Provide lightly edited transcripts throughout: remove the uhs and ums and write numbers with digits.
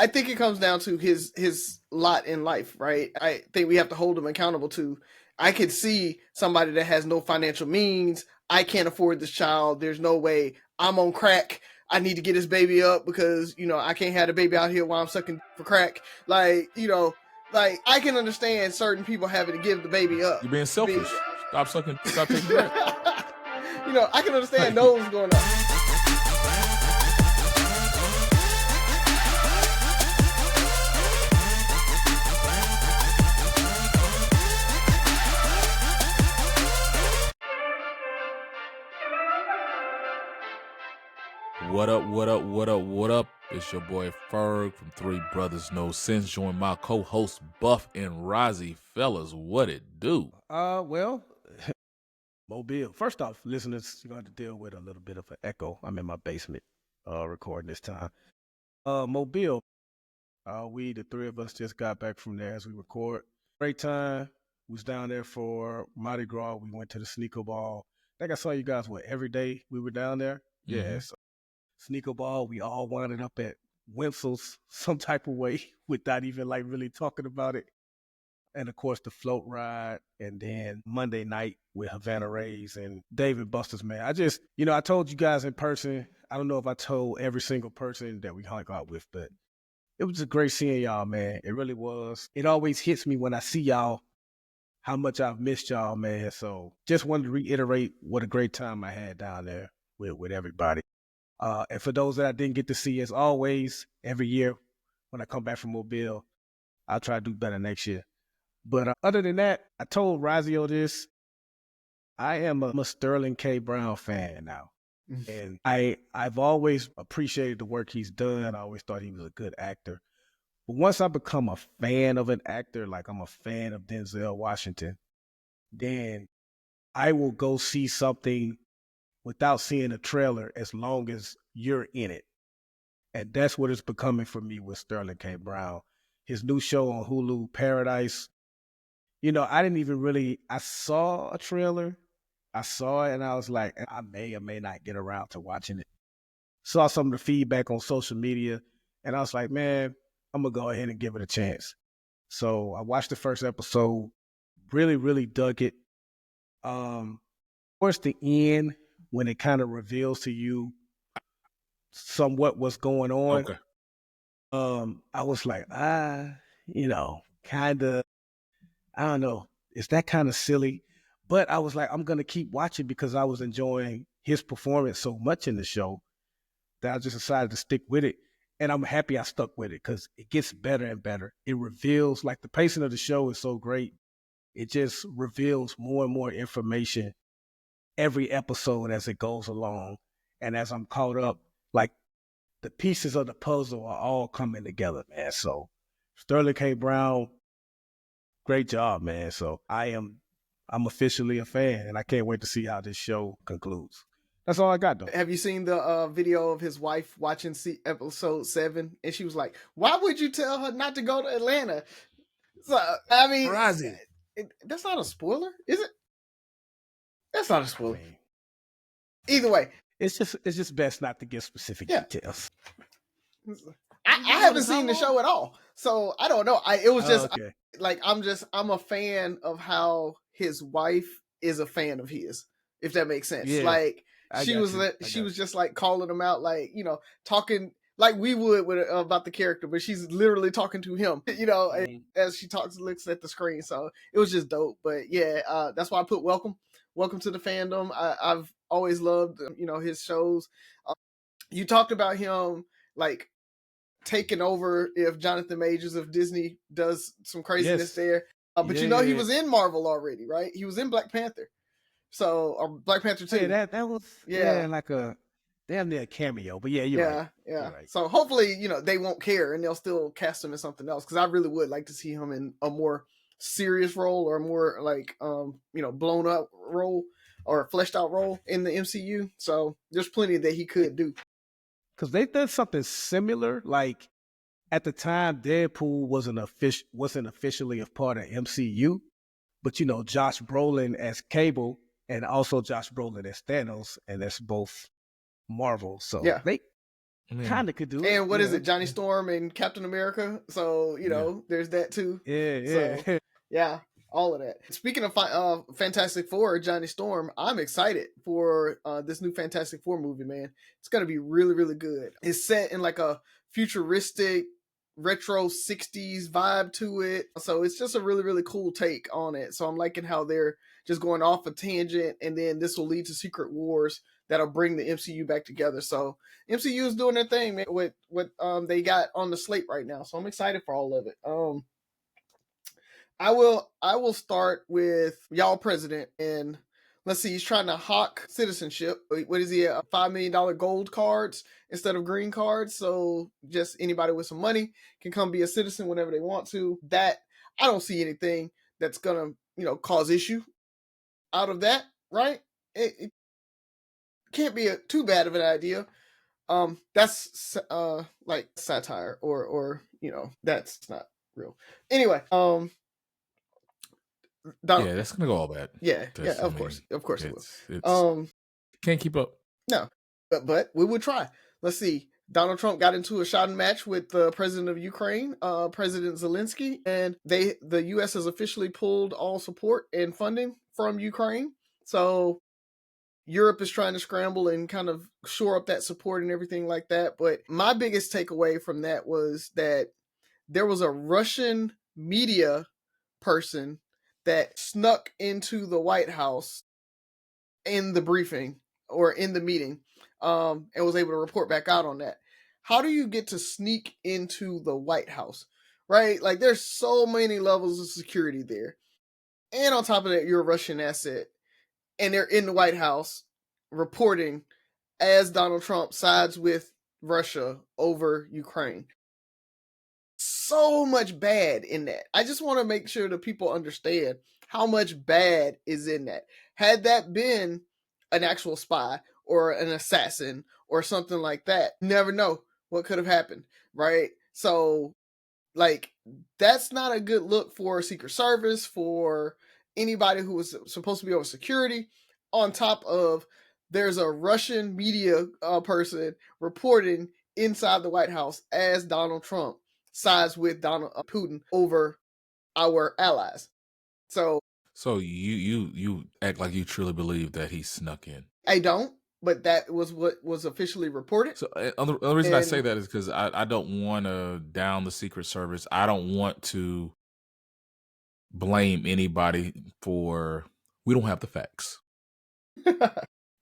I think it comes down to his lot in life, right? I think we have to hold him accountable to. I could see somebody that has no financial means. I can't afford this child. There's no way. I'm on crack. I need to get this baby up because I can't have the baby out here while I'm sucking for crack. Like I can understand certain people having to give the baby up. You're being selfish. Stop taking crack. I can understand those going on. What up? It's your boy Ferg from Three Brothers No Sense. Join my co-host Buff and Rozzy. Fellas, what it do? Well, Mobile. First off, listeners, you're going to deal with a little bit of an echo. I'm in my basement recording this time. Mobile. The three of us just got back from there as we record. Great time. We was down there for Mardi Gras. We went to the sneaker ball. I think I saw you guys, every day we were down there? Mm-hmm. Yes. Sneaker ball, we all winded up at Winsel's some type of way without even really talking about it. And of course the float ride, and then Monday night with Havana Rays and David Buster's, man. I told you guys in person, I don't know if I told every single person that we hung out with, but it was just great seeing y'all, man. It really was. It always hits me when I see y'all how much I've missed y'all, man. So just wanted to reiterate what a great time I had down there with everybody. And for those that I didn't get to see, as always, every year when I come back from Mobile, I'll try to do better next year. But other than that, I told Razio this. I am a Sterling K. Brown fan now. And I've always appreciated the work he's done. I always thought he was a good actor. But once I become a fan of an actor, like I'm a fan of Denzel Washington, then I will go see something without seeing a trailer as long as you're in it. And that's what it's becoming for me with Sterling K. Brown. His new show on Hulu, Paradise. I didn't even I saw a trailer. I saw it and I was like, I may or may not get around to watching it. Saw some of the feedback on social media and I was like, man, I'm going to go ahead and give it a chance. So I watched the first episode, really, really dug it. Towards the end, when it kind of reveals to you somewhat what's going on, Okay. I was like, kind of, I don't know. Is that kind of silly? But I was like, I'm going to keep watching because I was enjoying his performance so much in the show that I just decided to stick with it. And I'm happy I stuck with it because it gets better and better. It reveals, the pacing of the show is so great. It just reveals more and more information every episode as it goes along. And as I'm caught up, the pieces of the puzzle are all coming together, man. So Sterling K. Brown, great job, man. So I'm officially a fan and I can't wait to see how this show concludes. That's all I got, though. Have you seen the video of his wife watching episode 7? And she was like, why would you tell her not to go to Atlanta? So, I mean, Razzy. That's not a spoiler, is it? That's not a spoiler. Either way. It's just best not to give specific details. I haven't seen the show at all. So I don't know. It was just okay. I'm a fan of how his wife is a fan of his, if that makes sense. Yeah, she was just calling him out, talking like we would about the character, but she's literally talking to him, as she looks at the screen. So it was just dope. But yeah, that's why I put welcome to the fandom. I've always loved, his shows. You talked about him taking over if Jonathan Majors of Disney does some craziness there. But he was in Marvel already, right? He was in Black Panther. Or Black Panther 2. Yeah, that was like a damn near cameo. But you're right. Yeah. You're right. So hopefully, they won't care and they'll still cast him in something else. Because I really would like to see him in a more serious role or a more blown up role or fleshed out role in the MCU. So there's plenty that he could do. Because they did something similar. At the time, Deadpool wasn't officially a part of MCU, but Josh Brolin as Cable and also Josh Brolin as Thanos, and that's both Marvel. So I mean, Kind of could do it. And what is yeah. it, Johnny Storm and Captain America? So there's that too. Yeah, So yeah, all of that. Speaking of Fantastic Four, Johnny Storm, I'm excited for this new Fantastic Four movie, man. It's gonna be really, really good. It's set in like a futuristic retro 60s vibe to it, so it's just a really, really cool take on it. So I'm liking how they're just going off a tangent, and then this will lead to Secret Wars that'll bring the MCU back together. So MCU is doing their thing, man, with what they got on the slate right now. So I'm excited for all of it. I will start with y'all president, and let's see, he's trying to hawk citizenship. What is he, $5 million gold cards instead of green cards? So just anybody with some money can come be a citizen whenever they want to. That, I don't see anything that's gonna, cause issue out of that, right? It can't be too bad of an idea. That's like satire, or that's not real. Anyway, yeah, that's gonna go all bad. Yeah, of course it will. It's can't keep up. No, but we would try. Let's see. Donald Trump got into a shouting match with the president of Ukraine, President Zelensky, and the U.S. has officially pulled all support and funding from Ukraine. So Europe is trying to scramble and kind of shore up that support and everything like that. But my biggest takeaway from that was that there was a Russian media person that snuck into the White House in the briefing or in the meeting, and was able to report back out on that. How do you get to sneak into the White House, right? Like, there's so many levels of security there. And on top of that, you're a Russian asset, and they're in the White House reporting as Donald Trump sides with Russia over Ukraine. So much bad in that. I just want to make sure that people understand how much bad is in that. Had that been an actual spy or an assassin or something like that, never know what could have happened, right? So, like, that's not a good look for Secret Service, for anybody who was supposed to be over security. On top of, there's a Russian media person reporting inside the White House as Donald Trump sides with Donald Putin over our allies. So you act like you truly believe that he snuck in. I don't, but that was what was officially reported. So the only reason I say that is because I don't want to down the Secret Service. I don't want to blame anybody for, we don't have the facts.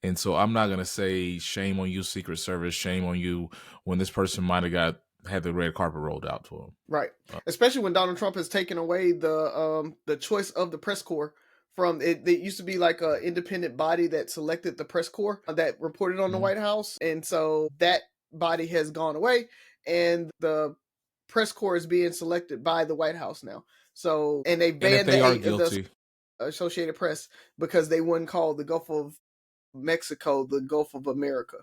And so I'm not going to say shame on you, Secret Service, shame on you, when this person might have had the red carpet rolled out to him. Right. Especially when Donald Trump has taken away the choice of the press corps from it. It used to be like an independent body that selected the press corps that reported on the White House. And so that body has gone away, and the press corps is being selected by the White House now. So, and they banned the Associated Press because they wouldn't call the Gulf of Mexico the Gulf of America.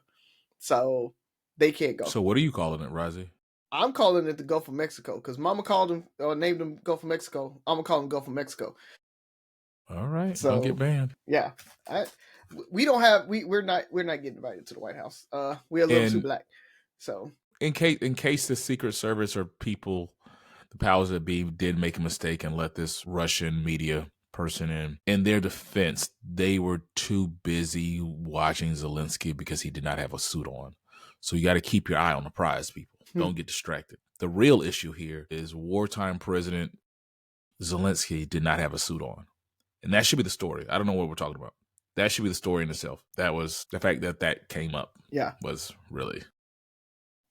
So they can't go. So what are you calling it, Razi? I'm calling it the Gulf of Mexico because Mama called him or named him Gulf of Mexico. I'm gonna call him Gulf of Mexico. All right, so don't get banned. Yeah, we're not getting invited to the White House. We're a little too black. So in case the Secret Service or people, the powers that be, did make a mistake and let this Russian media person in their defense, they were too busy watching Zelensky because he did not have a suit on. So you got to keep your eye on the prize, people. Don't get distracted. The real issue here is wartime President Zelensky did not have a suit on. And that should be the story. I don't know what we're talking about. That should be the story in itself. That was the fact that came up. Yeah. Was really.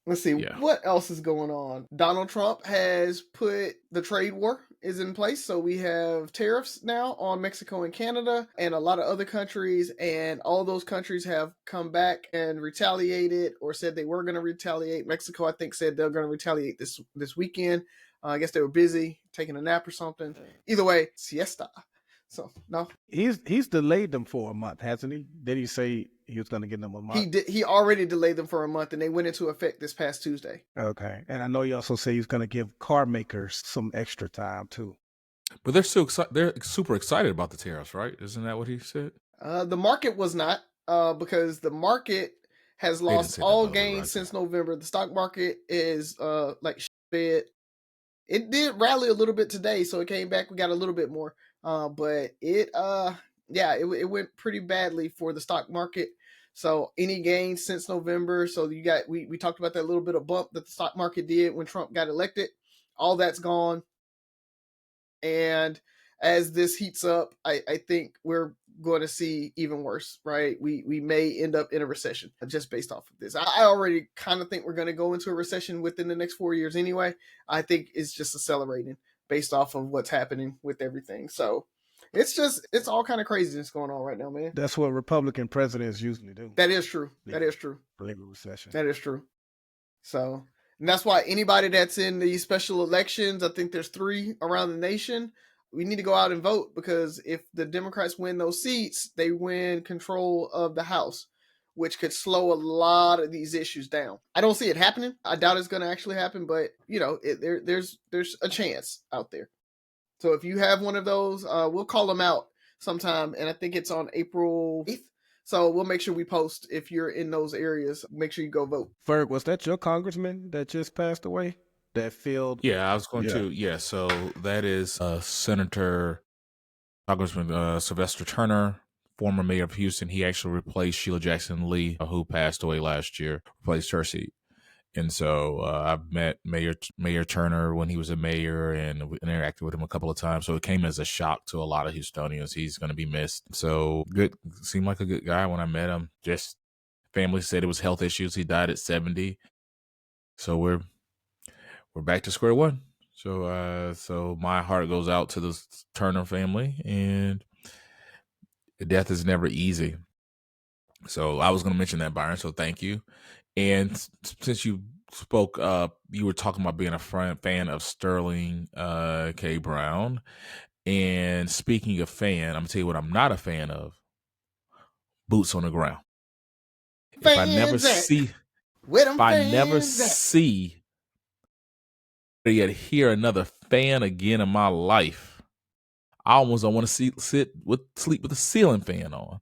Let's see, what else is going on? Donald Trump has put the trade war is in place. So we have tariffs now on Mexico and Canada and a lot of other countries. And all those countries have come back and retaliated or said they were going to retaliate. Mexico, I think, said they're going to retaliate this weekend. I guess they were busy taking a nap or something. Either way, siesta. So no, he's delayed them for a month, hasn't he? Did he say he was going to give them a month? He did. He already delayed them for a month, and they went into effect this past Tuesday. Okay, and I know he also said he's going to give car makers some extra time too. But they're still they're super excited about the tariffs, right? Isn't that what he said? The market was not, because the market has They didn't lost say that, all by the way, gains Roger. since November. The stock market is like shit. It did rally a little bit today, so it came back. We got a little bit more, but it went pretty badly for the stock market. So any gains since November? So you got we talked about that little bit of bump that the stock market did when Trump got elected. All that's gone, and as this heats up, I think we're going to see even worse, right? We may end up in a recession just based off of this. I already kind of think we're going to go into a recession within the next 4 years anyway. I think it's just accelerating based off of what's happening with everything. So it's all kind of craziness going on right now, man. That's what Republican presidents usually do. That is true. That is true. Believe a recession. That is true. So, and that's why anybody that's in these special elections, I think there's 3 around the nation, we need to go out and vote, because if the Democrats win those seats, they win control of the House, which could slow a lot of these issues down. I don't see it happening. I doubt it's going to actually happen, but there's a chance out there. So if you have one of those, we'll call them out sometime, and I think it's on April 8th. So we'll make sure we post if you're in those areas. Make sure you go vote. Ferg, was that your congressman that just passed away? That failed? Yeah, I was going to. Yeah, so that is Senator Congressman Sylvester Turner, former mayor of Houston. He actually replaced Sheila Jackson Lee, who passed away last year, replaced her seat. And so I've met Mayor Turner when he was a mayor and interacted with him a couple of times. So it came as a shock to a lot of Houstonians. He's going to be missed. So good, seemed like a good guy when I met him. Just family said it was health issues. He died at 70. So we're back to square one. So my heart goes out to the Turner family, and death is never easy. So I was going to mention that, Byron. So thank you. And since you spoke, you were talking about being a fan of Sterling K. Brown. And speaking of fan, I'm going to tell you what I'm not a fan of. Boots on the ground. If I never see or yet hear another fan again in my life, I almost don't want to sleep with the ceiling fan on.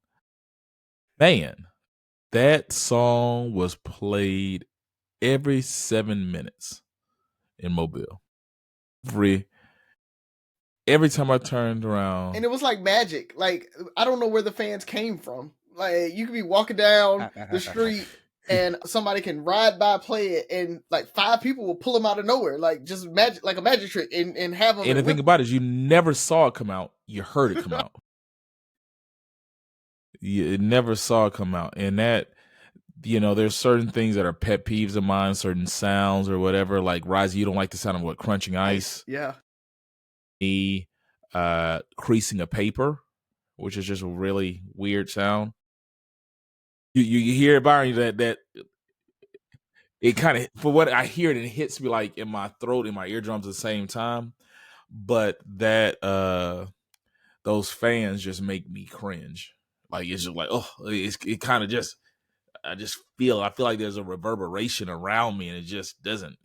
Man, that song was played every 7 minutes in Mobile. Every time I turned around. And it was like magic. Like, I don't know where the fans came from. Like, you could be walking down the street and somebody can ride by, play it, and like 5 people will pull them out of nowhere. Like, just magic, like a magic trick, and have them. And the thing about it is, you never saw it come out. You heard it come out. You never saw it come out. And that, there's certain things that are pet peeves of mine, certain sounds or whatever. Like, Rise, you don't like the sound of crunching ice? Yeah. Me creasing a paper, which is just a really weird sound. You hear it, Byron, that it kind of, for what I hear it, it hits me like in my throat, in my eardrums at the same time. But that those fans just make me cringe. Like, it's just like, it kind of just, I feel like there's a reverberation around me, and it just doesn't.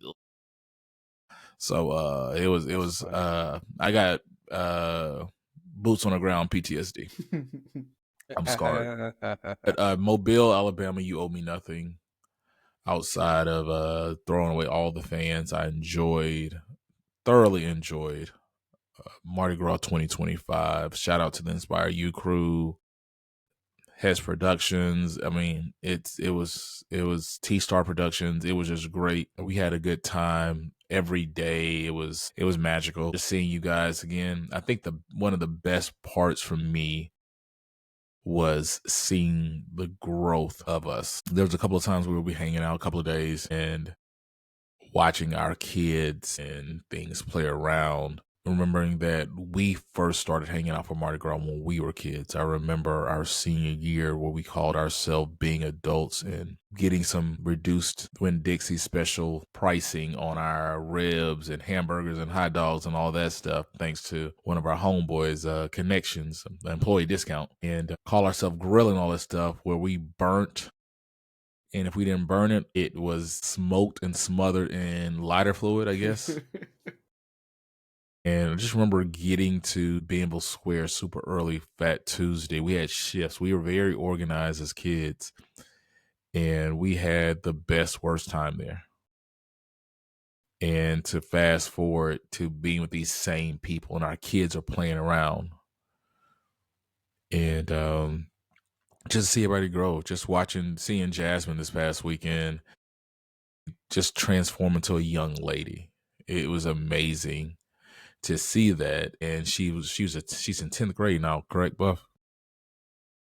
So it was I got boots on the ground PTSD. I'm scarred. At Mobile, Alabama, you owe me nothing outside of throwing away all the fans. I thoroughly enjoyed Mardi Gras 2025. Shout out to the Inspire You crew, Hess Productions. I mean, it was T-Star Productions. It was just great. We had a good time every day. It was magical just seeing you guys again. I think one of the best parts for me was seeing the growth of us. There was a couple of times we would be hanging out a couple of days and watching our kids and things play around. Remembering that we first started hanging out for Mardi Gras when we were kids. I remember our senior year where we called ourselves being adults and getting some reduced Winn-Dixie special pricing on our ribs and hamburgers and hot dogs and all that stuff, thanks to one of our homeboys' connections, an employee discount, and call ourselves grilling all this stuff where we burnt. And if we didn't burn it, it was smoked and smothered in lighter fluid, I guess. And I just remember getting to Bienville Square super early, Fat Tuesday. We had shifts. We were very organized as kids. and we had the best worst time there. And to fast forward to being with these same people, and our kids are playing around, and just to see everybody grow. Just seeing Jasmine this past weekend, just transform into a young lady. It was amazing to see that, and she's in 10th grade now, correct, Buff?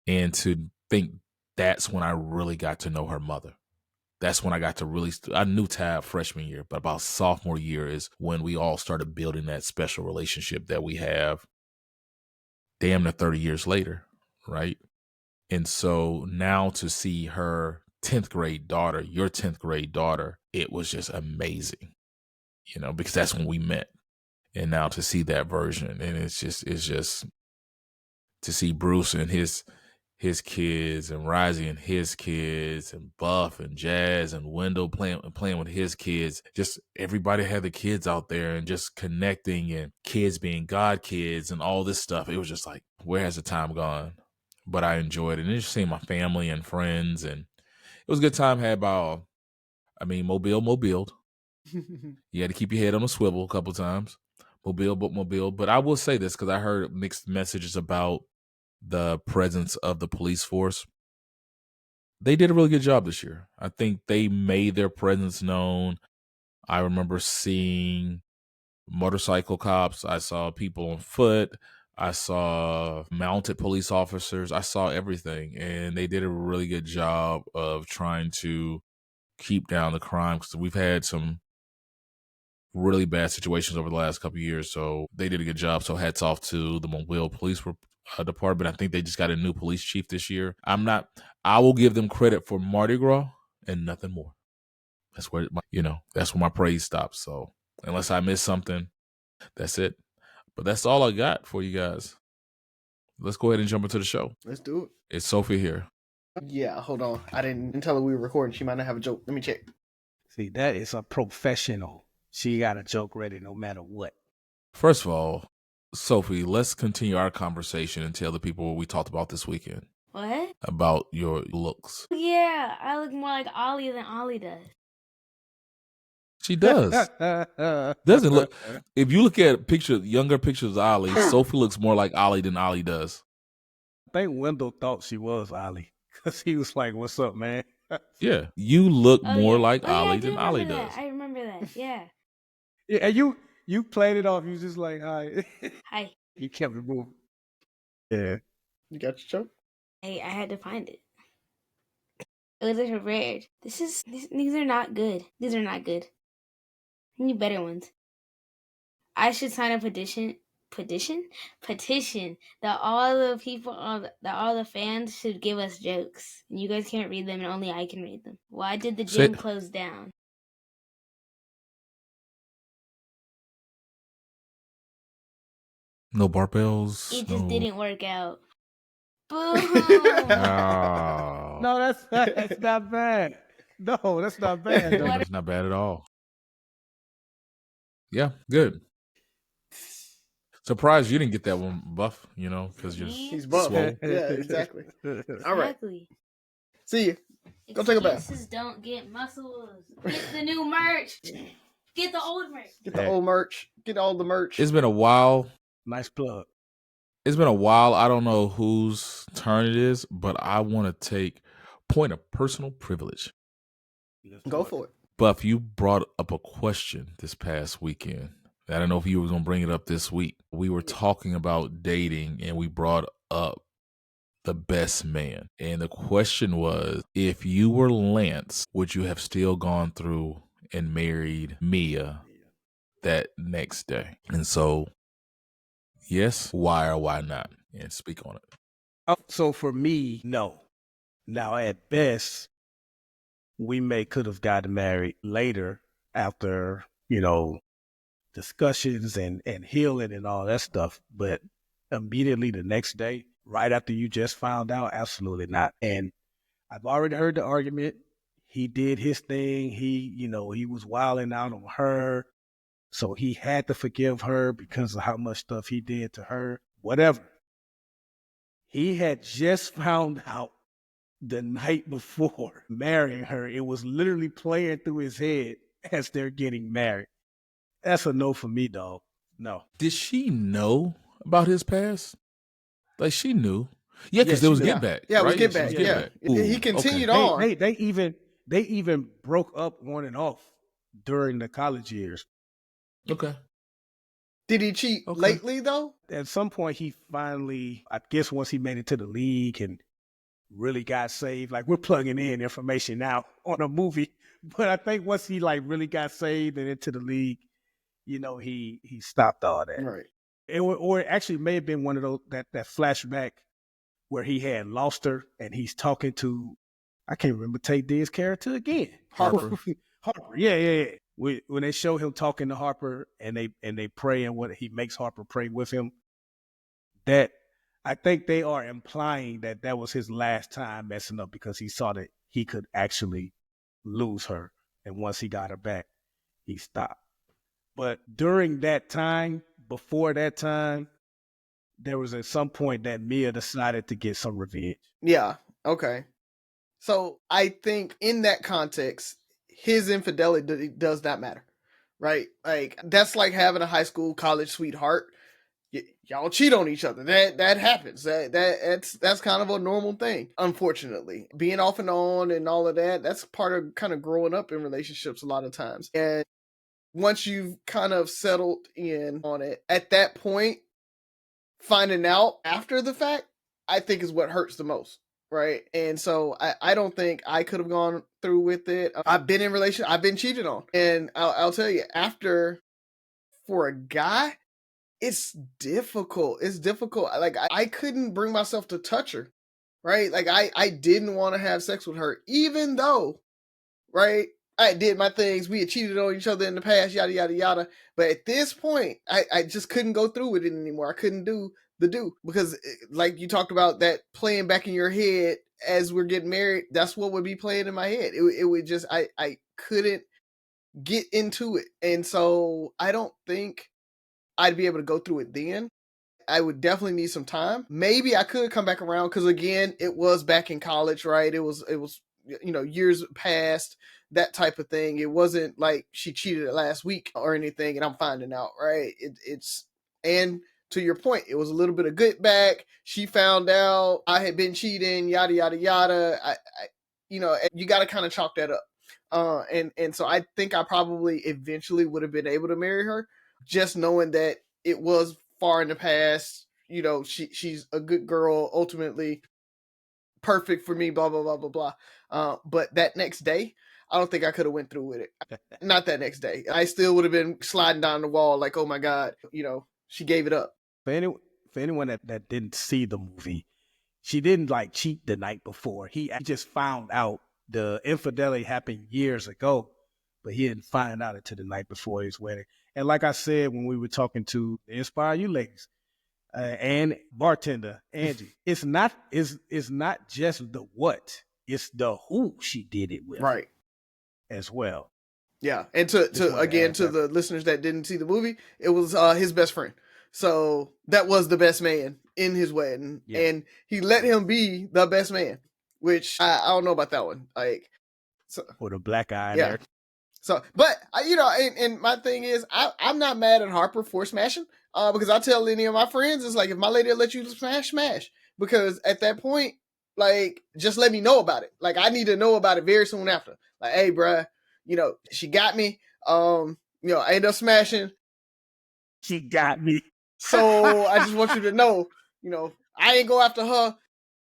And to think that's when I really got to know her mother. That's when I got to really, I knew Tab freshman year, but about sophomore year is when we all started building that special relationship that we have damn near 30 years later, right? And so now to see her 10th grade daughter, your 10th grade daughter, it was just amazing, because that's when we met. And now to see that version, and it's just to see Bruce and his kids, and Rising and his kids, and Buff and Jazz and Wendell playing with his kids. Just everybody had the kids out there and just connecting, and kids being God kids and all this stuff. It was just like, where has the time gone? But I enjoyed it. And just seeing my family and friends, and it was a good time had by all. I mean, Mobile. You had to keep your head on a swivel a couple times. Mobile. But I will say this, because I heard mixed messages about the presence of the police force. They did a really good job this year. I think they made their presence known. I remember seeing motorcycle cops. I saw people on foot. I saw mounted police officers. I saw everything. And they did a really good job of trying to keep down the crime, because we've had some really bad situations over the last couple of years. So they did a good job. So hats off to the Mobile Police Department. I think they just got a new police chief this year. I will give them credit for Mardi Gras and nothing more. That's where that's where my praise stops. So unless I miss something, that's it. But that's all I got for you guys. Let's go ahead and jump into the show. Let's do it. Is Sophie here? Yeah, hold on. I didn't tell her we were recording. She might not have a joke. Let me check. See, that is a professional. She got a joke ready no matter what. First of all, Sophie, let's continue our conversation and tell the people what we talked about this weekend. What? About your looks. Yeah, I look more like Ollie than Ollie does. She does. Doesn't look. If you look at younger pictures of Ollie, Sophie looks more like Ollie than Ollie does. I think Wendell thought she was Ollie, because he was like, "What's up, man?" Yeah, you look more like Ollie than Ollie that. does. I remember that. Yeah. Yeah, and you played it off. You was just like, "Hi." Hi. You kept it moving. Yeah. You got your joke? I had to find it. It was like prepared. These are not good. These are not good. I need better ones. I should sign a petition that all the fans should give us jokes, and you guys can't read them, and only I can read them. Why did the gym close down? No barbells. It just didn't work out. Boom! Oh. No, that's not bad. No, that's not bad. No, that's not bad at all. Yeah, good. Surprised you didn't get that one, Buff, because he's buff. swole. Yeah, exactly. All right. See you. Go take a bath. Excuses don't get muscles. Get the new merch. Get the old merch. Get the old merch. Get all the merch. It's been a while. Nice plug. It's been a while. I don't know whose turn it is, but I want to take point of personal privilege. Go for it. Buff, you brought up a question this past weekend. I don't know if you were going to bring it up this week. We were talking about dating, and we brought up the best man. And the question was, if you were Lance, would you have still gone through and married Mia that next day? And so, yes, why or why not? And speak on it. So for me, no. Now, at best, we could have gotten married later after, discussions and healing and all that stuff. But immediately the next day, right after you just found out, absolutely not. And I've already heard the argument. He did his thing. He was wilding out on her. So he had to forgive her because of how much stuff he did to her. Whatever. He had just found out the night before marrying her. It was literally playing through his head as they're getting married. That's a no for me, dog. No. Did she know about his past? Like she knew. Yeah, because there she was knew. get back. Yeah, it was right? get There back. Get Yeah. Back. He Ooh, continued okay. on. They even broke up on and off during the college years. Okay. Did he cheat Okay. lately though? At some point, he finally, I guess once he made it to the league and really got saved, like we're plugging in information now on a movie, but I think once he like really got saved and into the league, you know, he stopped all that. Right. Or it actually may have been one of those that flashback where he had lost her and he's talking to, I can't remember Tate Dizz's character again. Harper. Harper. Yeah. When they show him talking to Harper and they pray and what he makes Harper pray with him, that I think they are implying that that was his last time messing up because he saw that he could actually lose her. And once he got her back, he stopped. But during that time, before that time, there was at some point that Mia decided to get some revenge. Yeah. Okay. So I think in that context, his infidelity does not matter, right? Like that's like having a high school, college sweetheart. Y'all cheat on each other. That happens. That's kind of a normal thing. Unfortunately, being off and on and all of that, that's part of kind of growing up in relationships a lot of times. And once you've kind of settled in on it, at that point, finding out after the fact, I think is what hurts the most. Right. And so I don't think I could have gone through with it. I've been in relation. I've been cheated on. And I'll tell you, after, for a guy, it's difficult. It's difficult. Like I couldn't bring myself to touch her. Right. Like I didn't want to have sex with her, even though, right, I did my things. We had cheated on each other in the past, yada, yada, yada. But at this point, I just couldn't go through with it anymore. I couldn't do because like you talked about that playing back in your head as we're getting married, that's what would be playing in my head. It would just, I couldn't get into it. And so I don't think I'd be able to go through it then. I would definitely need some time. Maybe I could come back around because again, it was back in college, right? It was, years past, that type of thing. It wasn't like she cheated last week or anything and I'm finding out, right? And to your point, it was a little bit of good back. She found out I had been cheating, yada, yada, yada. You got to kind of chalk that up. And so I think I probably eventually would have been able to marry her, just knowing that it was far in the past. She's a good girl, ultimately perfect for me, blah, blah, blah, blah, blah. But that next day, I don't think I could have went through with it. Not that next day. I still would have been sliding down the wall like, oh my God, she gave it up. For anyone that didn't see the movie, she didn't like cheat the night before. He just found out the infidelity happened years ago, but he didn't find out until the night before his wedding. And like I said, when we were talking to the Inspire You ladies and bartender Angie, it's not just the what, it's the who she did it with, right, as well. Yeah, and to the listeners that didn't see the movie, it was his best friend. So that was the best man in his wedding, and he let him be the best man, which I don't know about that one. Like, so, with a black eye, yeah. there. So, but and my thing is, I'm not mad at Harper for smashing, because I tell any of my friends, it's like if my lady will let you smash, because at that point, like, just let me know about it. Like, I need to know about it very soon after. Like, hey, bruh, she got me. I ended up smashing. She got me. So I just want you to know, I ain't go after her.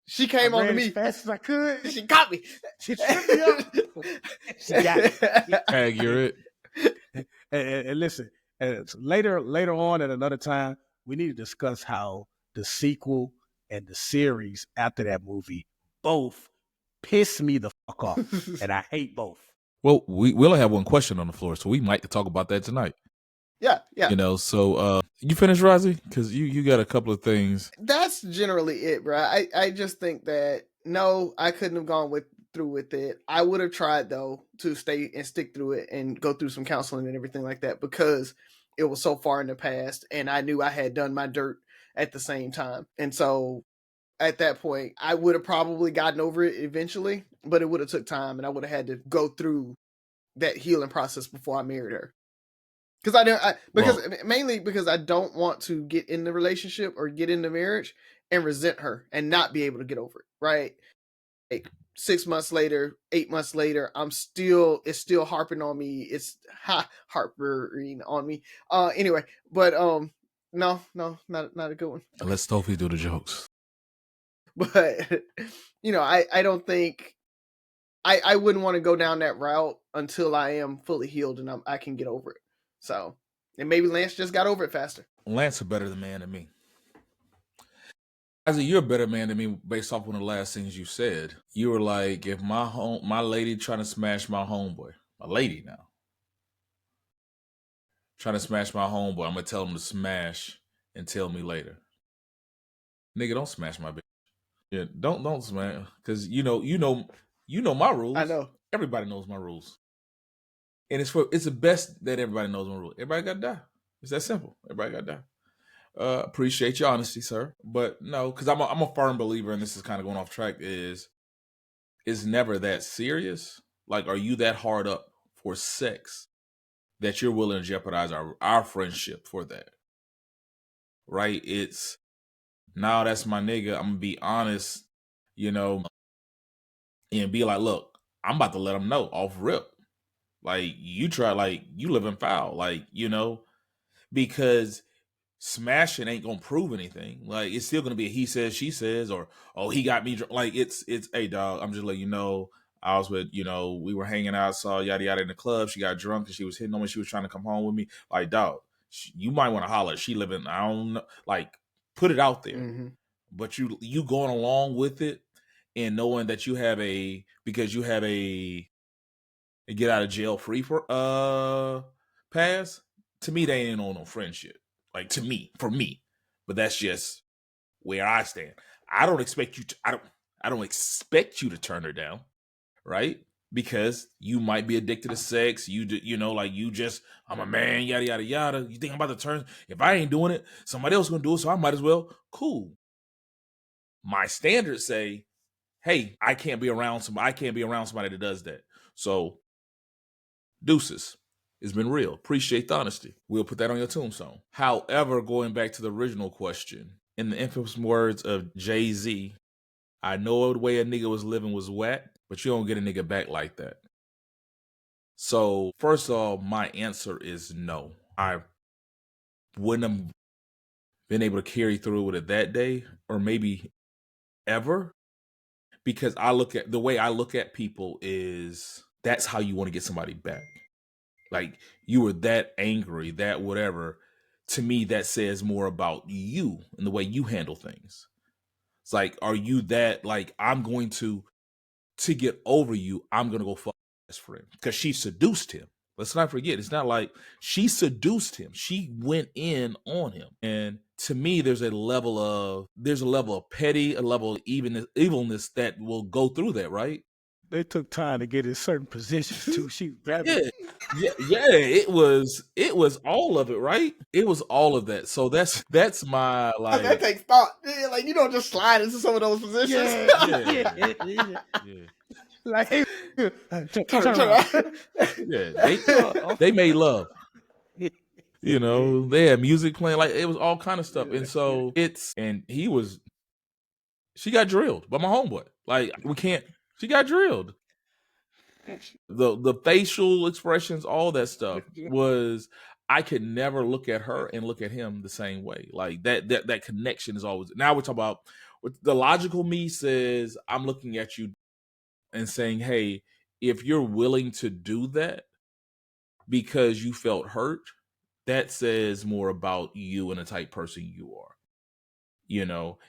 She came on to me as fast as I could. She got me. She tripped me up. She got me. Accurate. And listen, later on at another time, we need to discuss how the sequel and the series after that movie both piss me the fuck off, and I hate both. Well, we only have one question on the floor, so we might talk about that tonight. Yeah. So you finished, Rozzy? Because you got a couple of things. That's generally it, bro. I just think that, no, I couldn't have gone through with it. I would have tried, though, to stay and stick through it and go through some counseling and everything like that, because it was so far in the past and I knew I had done my dirt at the same time. And so at that point, I would have probably gotten over it eventually, but it would have took time, and I would have had to go through that healing process before I married her. Mainly because I don't want to get in the relationship or get into marriage and resent her and not be able to get over it, right? Like 6 months later, 8 months later, it's still harping on me. It's harping on me. Anyway, but no, not a good one. Let Sophie do the jokes. But I don't think I wouldn't want to go down that route until I am fully healed and I can get over it. So, and maybe Lance just got over it faster. Lance a better man than me. Isaac, you're a better man than me based off one of the last things you said. You were like, if my lady trying to smash my homeboy, my lady now, trying to smash my homeboy, I'm gonna tell him to smash and tell me later. Nigga, don't smash my bitch. Yeah, don't smash, because you know my rules. I know. Everybody knows my rules. And it's the best that everybody knows my rules. Everybody gotta die. It's that simple. Everybody gotta die. Appreciate your honesty, sir. But no, because I'm a firm believer, and this is kind of going off track, is never that serious. Like, are you that hard up for sex that you're willing to jeopardize our friendship for that? Right? It's, now that's my nigga. I'm gonna be honest, and be like, look, I'm about to let him know off rip. Like, you live in foul, because smashing ain't gonna prove anything. Like, it's still gonna be a he says, she says, or, oh, he got me drunk. Like, it's hey dog, I'm just letting you know, I was with, we were hanging out, saw yada yada in the club, she got drunk and she was hitting on me, she was trying to come home with me. Like, dog, you might want to holler. She living, I don't know, like, put it out there. Mm-hmm. But you going along with it and knowing that you have a get out of jail free for pass, to me, they ain't on no friendship. Like, for me. But that's just where I stand. I don't expect you to I don't expect you to turn her down, right? Because you might be addicted to sex. I'm a man, yada yada yada. You think I'm about to turn? If I ain't doing it, somebody else gonna do it, so I might as well. Cool. My standards say, hey, I can't be around somebody that does that. So, deuces. It's been real. Appreciate the honesty. We'll put that on your tombstone. However, going back to the original question, in the infamous words of Jay-Z, I know the way a nigga was living was whack, but you don't get a nigga back like that. So, first of all, my answer is no. I wouldn't have been able to carry through with it that day, or maybe ever, because the way I look at people is, that's how you want to get somebody back. Like, you were that angry, that whatever. To me, that says more about you and the way you handle things. It's like, are you that, like, I'm going to get over you, I'm going to go fuck my best friend. Because she seduced him. Let's not forget, it's not like she seduced him. She went in on him. And to me, there's a level of petty, a level of evilness that will go through that, right? They took time to get in certain positions too. She grabbed it. Yeah, it was all of it, right? It was all of that. So that's my, like, that takes thought. Yeah, like, you don't just slide into some of those positions. Yeah. Like, hey, turn around. Yeah, they made love. They had music playing, like, it was all kind of stuff. And so she got drilled by my homeboy. Like, she got drilled. The facial expressions, all that stuff was, I could never look at her and look at him the same way. Like, that connection is always, now we're talking about, the logical me says, I'm looking at you and saying, hey, if you're willing to do that because you felt hurt, that says more about you and the type person you are.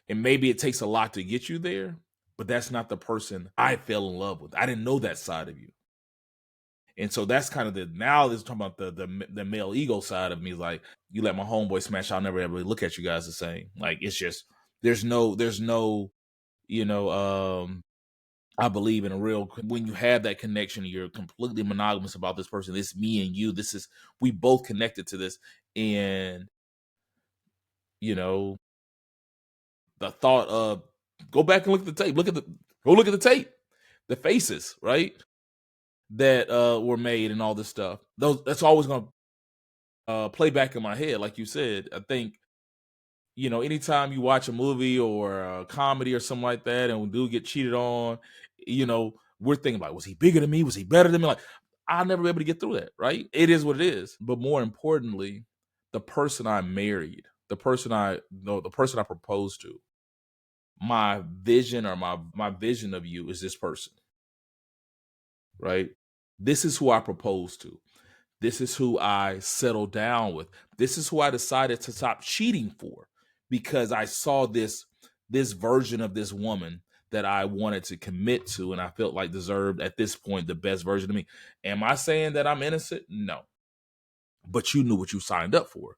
And maybe it takes a lot to get you there, but that's not the person I fell in love with. I didn't know that side of you. And so that's kind of now this is talking about the male ego side of me. Is like, you let my homeboy smash, I'll never ever look at you guys the same. Like, it's just, there's no, I believe in when you have that connection, you're completely monogamous about this person. This me and you, we both connected to this. And, the thought of Go back and look at the tape. Go look at the tape. The faces, right? That were made and all this stuff. That's always gonna play back in my head, like you said. I think, anytime you watch a movie or a comedy or something like that, and we do get cheated on, we're thinking like, was he bigger than me? Was he better than me? Like, I'll never be able to get through that, right? It is what it is. But more importantly, the person I married, the person I proposed to, my vision or my vision of you is this person, right? This is who I proposed to. This is who I settled down with. This is who I decided to stop cheating for, because I saw this version of this woman that I wanted to commit to, and I felt like deserved at this point the best version of me. Am I saying that I'm innocent? No. But you knew what you signed up for.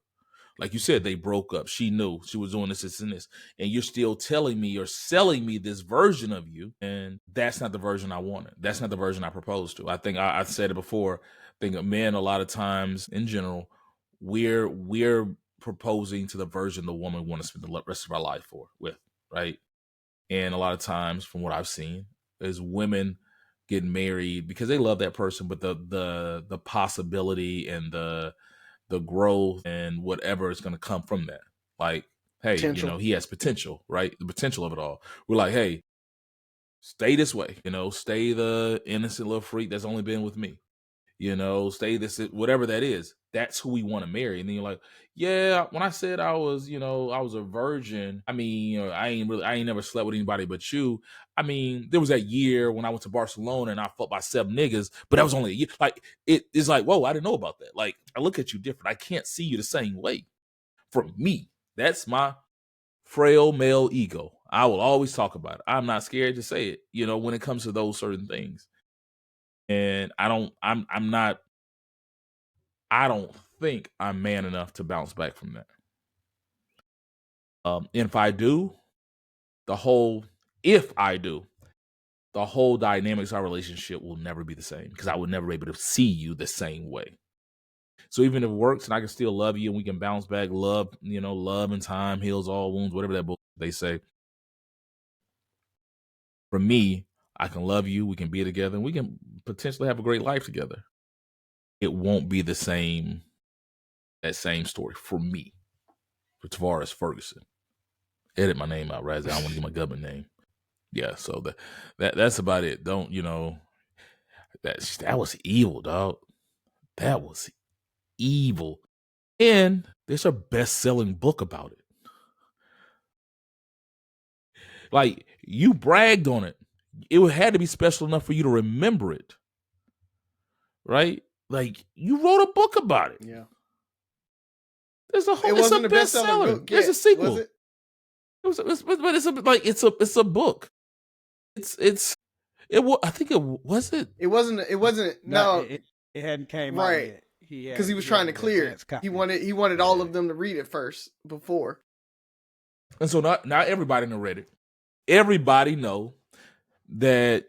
Like you said, they broke up. She knew she was doing this, and this. And you're still telling me or selling me this version of you. And that's not the version I wanted. That's not the version I proposed to. I think I said it before. I think men, a lot of times in general, we're proposing to the version the woman want to spend the rest of our life with, right? And a lot of times, from what I've seen, is women get married because they love that person, but the possibility and the growth and whatever is going to come from that. Like, hey, Potential. he has potential, right? The potential of it all. We're like, hey, stay this way, stay the innocent little freak that's only been with me, stay this, whatever that is. That's who we want to marry. And then you're like, yeah, when I said I was a virgin, I mean, I ain't never slept with anybody but you. I mean, there was that year when I went to Barcelona and I fucked by 7 niggas, but that was only a year. Like, it's like, whoa, I didn't know about that. Like, I look at you different. I can't see you the same way. For me, that's my frail male ego. I will always talk about it. I'm not scared to say it, when it comes to those certain things. And I don't think I'm man enough to bounce back from that. And if I do, the whole dynamics of our relationship will never be the same, because I would never be able to see you the same way. So even if it works and I can still love you and we can bounce back, love and time heals all wounds, whatever that book they say. For me, I can love you, we can be together, and we can potentially have a great life together. It won't be that same story for me, for Tavares Ferguson. Edit my name out, right? I don't want to get my government name. Yeah, so that's about it. Don't, that was evil, dog. That was evil. And there's a best-selling book about it. Like, you bragged on it. It had to be special enough for you to remember it. Right? Like, you wrote a book about it. Yeah. There's a whole, it wasn't a bestseller. There's a sequel. Was it? It's a book. I think it was it. It wasn't. No, it hadn't came right. out yet. Because he was trying to clear it. He wanted all of them to read it first before. And so not everybody read it. Everybody know that,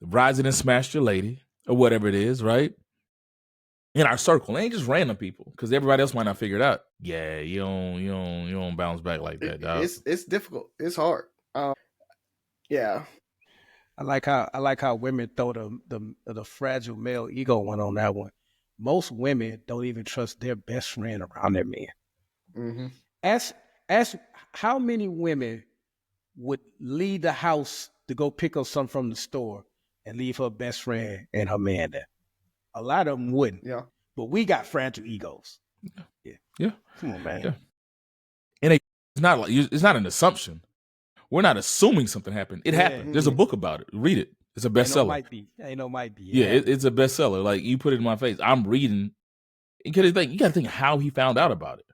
rising and smashed your lady or whatever it is, right? In our circle, it ain't just random people, because everybody else might not figure it out. Yeah, you don't bounce back like that, dog. It's difficult. It's hard. Yeah. I like how women throw the fragile male ego one on that one. Most women don't even trust their best friend around their men. Mm-hmm. Ask how many women would leave the house to go pick up something from the store and leave her best friend and her man there. A lot of them wouldn't. Yeah. But we got fragile egos. Yeah. Come on, man. Yeah. And it's not an assumption. We're not assuming something happened. It happened. Mm-hmm. There's a book about it. Read it. It's a bestseller. Might be. Yeah, it's a bestseller. Like, you put it in my face. I'm reading. You got to think how he found out about it.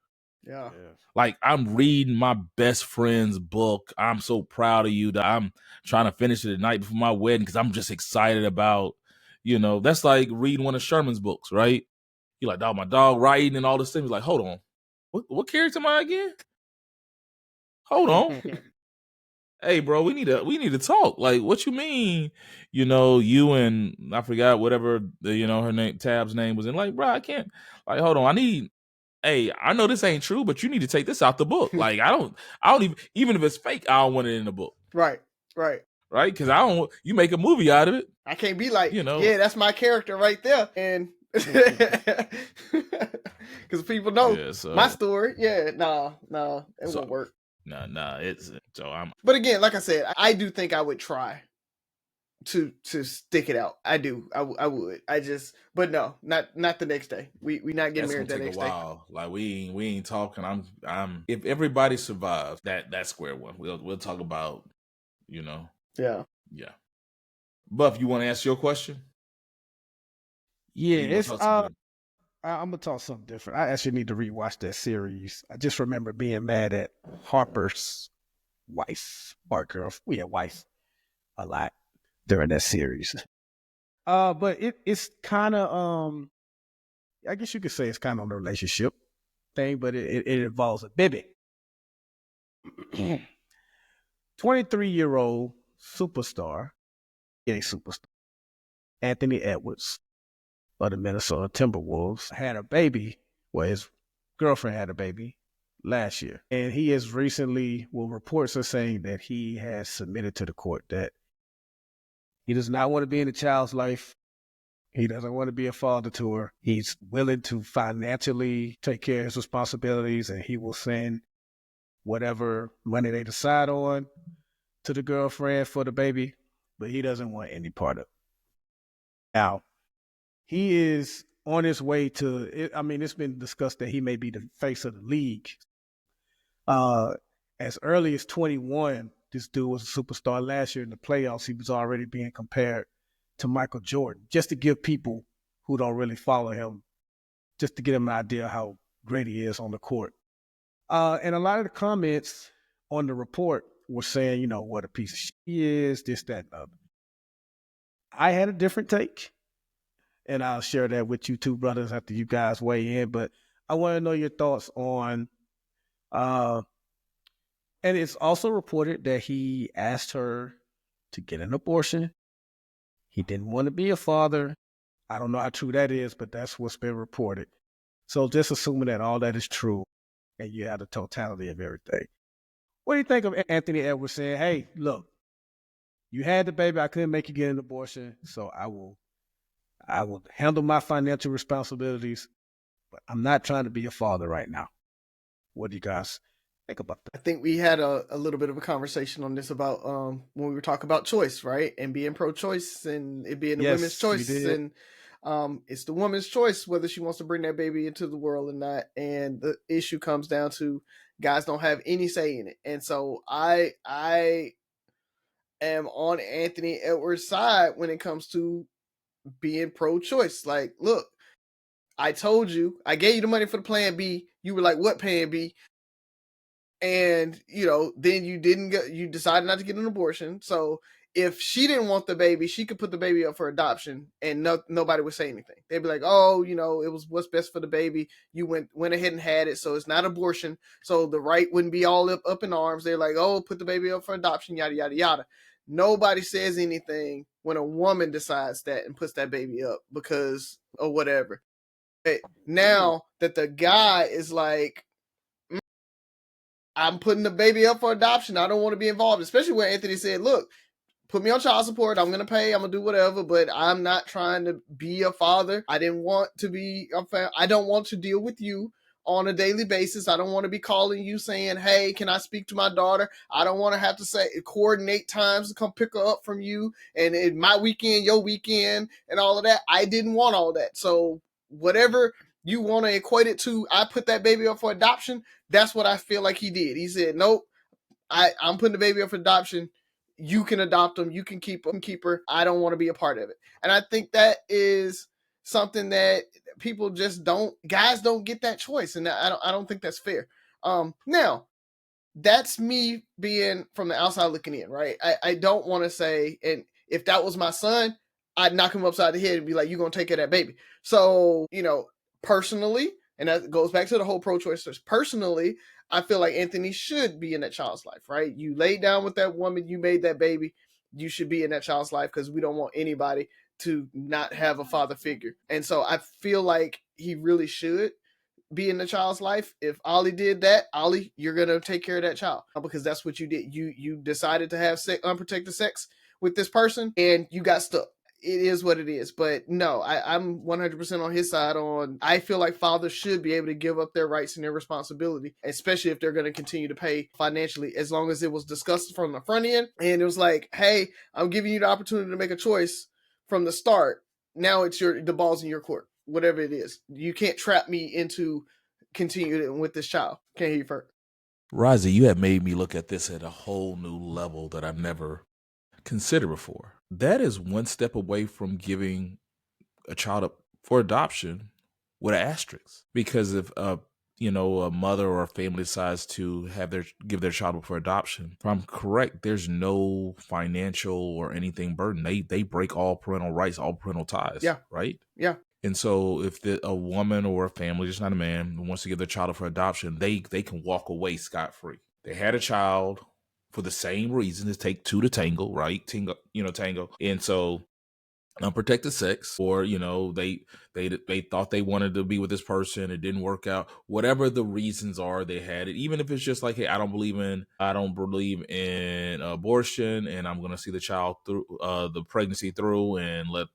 Yeah. Like, I'm reading my best friend's book. I'm so proud of you that I'm trying to finish it the night before my wedding because I'm just excited about, that's like reading one of Sherman's books, right? You're like, dog, my dog writing and all this thing. He's like, hold on. What character am I again? Hold on. Hey, bro, we need to talk. Like, what you mean? You and I forgot whatever her name, Tab's name was in. Like, bro, I can't. Like, hold on. hey, I know this ain't true, but you need to take this out the book. Like, I don't even if it's fake, I don't want it in the book. Right. Right? Because you make a movie out of it. I can't be like, you know, yeah, that's my character right there. And because people know my story. Yeah, no, it won't work. Nah, But again, like I said, I do think I would try to stick it out. I do. I would. But no, not the next day. We not getting married that next day. Like we ain't talking. I'm if everybody survives that square one, we'll talk about, Yeah. Buff, you want to ask your question? Yeah, it's I'm gonna talk something different. I actually need to rewatch that series. I just remember being mad at Harper's wife, or wife, a lot during that series. But it's kind of I guess you could say it's kind of a relationship thing, but it involves a baby. 23-year-old superstar, Anthony Edwards of the Minnesota Timberwolves had a baby. Well, his girlfriend had a baby last year. And he has recently, reports are saying that he has submitted to the court that he does not want to be in the child's life. He doesn't want to be a father to her. He's willing to financially take care of his responsibilities, and he will send whatever money they decide on to the girlfriend for the baby, but he doesn't want any part of it. Now, he is on his way to, it's been discussed that he may be the face of the league. As early as 21, this dude was a superstar. Last year in the playoffs, he was already being compared to Michael Jordan, just to give people who don't really follow him, just to get them an idea how great he is on the court. And a lot of the comments on the report were saying, what a piece of shit he is, this, that, and the other. I had a different take, and I'll share that with you two brothers after you guys weigh in, but I want to know your thoughts on, and it's also reported that he asked her to get an abortion. He didn't want to be a father. I don't know how true that is, but that's what's been reported. So just assuming that all that is true and you have the totality of everything. What do you think of Anthony Edwards saying, hey, look, you had the baby, I couldn't make you get an abortion, so I will handle my financial responsibilities, but I'm not trying to be a father right now. What do you guys think about that? I think we had a little bit of a conversation on this about when we were talking about choice, right? And being pro-choice and it being the women's choice. And it's the woman's choice whether she wants to bring that baby into the world or not. And the issue comes down to guys don't have any say in it. And so I am on Anthony Edwards' side when it comes to being pro-choice. Like, look, I told you, I gave you the money for the plan B. You were like, what plan B? And, then you decided not to get an abortion. So if she didn't want the baby, she could put the baby up for adoption and nobody would say anything. They'd be like, oh, it was what's best for the baby. You went ahead and had it. So it's not abortion. So the right wouldn't be all up in arms. They're like, oh, put the baby up for adoption, yada, yada, yada. Nobody says anything when a woman decides that and puts that baby up because of whatever. But now that the guy is like, I'm putting the baby up for adoption, I don't want to be involved, especially when Anthony said, look, put me on child support, I'm going to pay, I'm going to do whatever, but I'm not trying to be a father. I didn't want to be I don't want to deal with you on a daily basis. I don't want to be calling you saying, hey, can I speak to my daughter? I don't want to have to coordinate times to come pick her up from you and in my weekend, your weekend and all of that. I didn't want all that. So whatever you want to equate it to, I put that baby up for adoption. That's what I feel like he did. He said, nope, I'm putting the baby up for adoption. You can adopt them. You can keep her. I don't want to be a part of it. And I think that is something that people just guys don't get that choice. And I don't think that's fair. Now, that's me being from the outside looking in, right? I don't want to say, and if that was my son, I'd knock him upside the head and be like, you're going to take care of that baby. So, personally, and that goes back to the whole pro-choice. Personally, I feel like Anthony should be in that child's life, right? You laid down with that woman, you made that baby, you should be in that child's life because we don't want anybody to not have a father figure. And so I feel like he really should be in the child's life. If Ollie did that, Ollie, you're gonna take care of that child because that's what you did. You decided to have unprotected sex with this person, and you got stuck. It is what it is. But no, I'm 100% on his side. I feel like fathers should be able to give up their rights and their responsibility, especially if they're going to continue to pay financially, as long as it was discussed from the front end. And it was like, hey, I'm giving you the opportunity to make a choice from the start. Now it's the ball's in your court, whatever it is. You can't trap me into continuing with this child. Can't hear you first. Razi, you have made me look at this at a whole new level that I've never considered before. That is one step away from giving a child up for adoption with an asterisk. Because if a mother or a family decides to give their child up for adoption, if I'm correct, there's no financial or anything burden. They break all parental rights, all parental ties. Yeah. Right? Yeah. And so if a woman or a family, just not a man, wants to give their child up for adoption, they can walk away scot-free. They had a child for the same reason, to take two to tango, right? Tango. And so unprotected sex, or they thought they wanted to be with this person, it didn't work out, whatever the reasons are, they had it. Even if it's just like, hey, I don't believe in abortion, and I'm gonna see the child through the pregnancy through, and let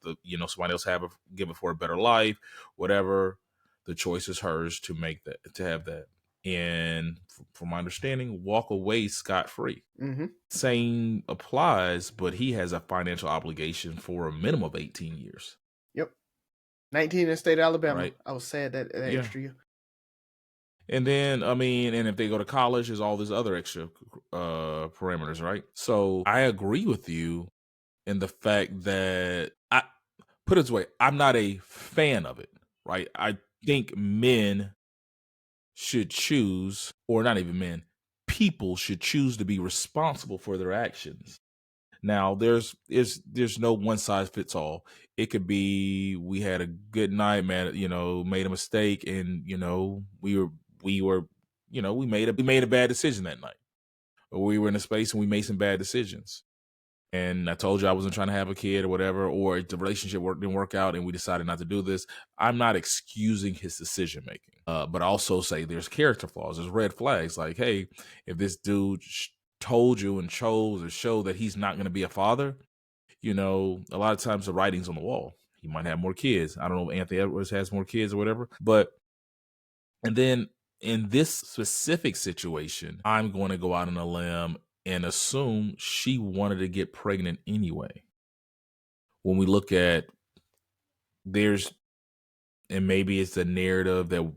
somebody else give it for a better life, whatever. The choice is hers to make that, to have that. And from my understanding, walk away scot-free. Mm-hmm. Same applies, but he has a financial obligation for a minimum of 18 years. Yep. 19 in the state of Alabama. Right. I was sad that extra year. And then, and if they go to college, there's all these other extra parameters, right? So I agree with you in the fact that, put it this way, I'm not a fan of it, right? I think men should choose, or not even men, people should choose to be responsible for their actions. Now, there's no one size fits all. It could be, we had a good night, man, made a mistake, and we made a bad decision that night, or we were in a space and we made some bad decisions. And I told you I wasn't trying to have a kid or whatever, or the relationship didn't work out and we decided not to do this. I'm not excusing his decision making, but I also say there's character flaws, there's red flags. Like, hey, if this dude told you and chose or showed that he's not going to be a father, a lot of times the writing's on the wall. He might have more kids. I don't know if Anthony Edwards has more kids or whatever, and then in this specific situation, I'm going to go out on a limb and assume she wanted to get pregnant anyway. When we look at and maybe it's the narrative that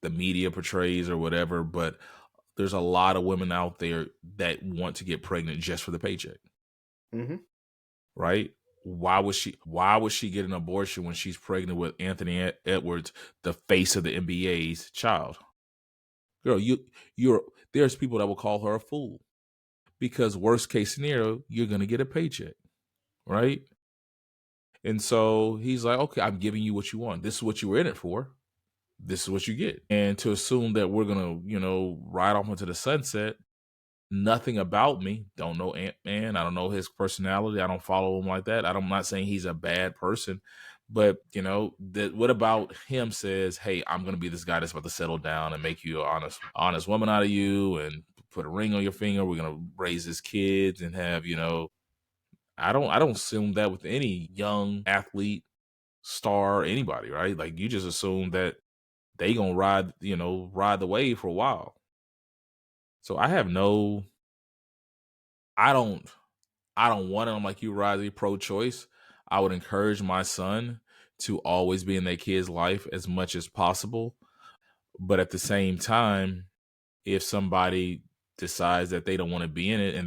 the media portrays or whatever, but there's a lot of women out there that want to get pregnant just for the paycheck. Mm-hmm. Right? Why would she get an abortion when she's pregnant with Anthony Edwards, the face of the NBA's child? Girl, there's people that will call her a fool. Because worst case scenario, you're going to get a paycheck, right? And so he's like, okay, I'm giving you what you want. This is what you were in it for. This is what you get. And to assume that we're going to, ride off into the sunset, nothing about me, don't know Ant-Man, I don't know his personality, I don't follow him like that. I'm not saying he's a bad person, but, what about him says, hey, I'm going to be this guy that's about to settle down and make you an honest woman out of you and put a ring on your finger. We're going to raise his kids and have, I don't assume that with any young athlete, star, anybody, right? Like, you just assume that they going to ride the wave for a while. So I don't want it. I'm like you, Riley, pro-choice. I would encourage my son to always be in that kid's life as much as possible. But at the same time, if somebody decides that they don't want to be in it and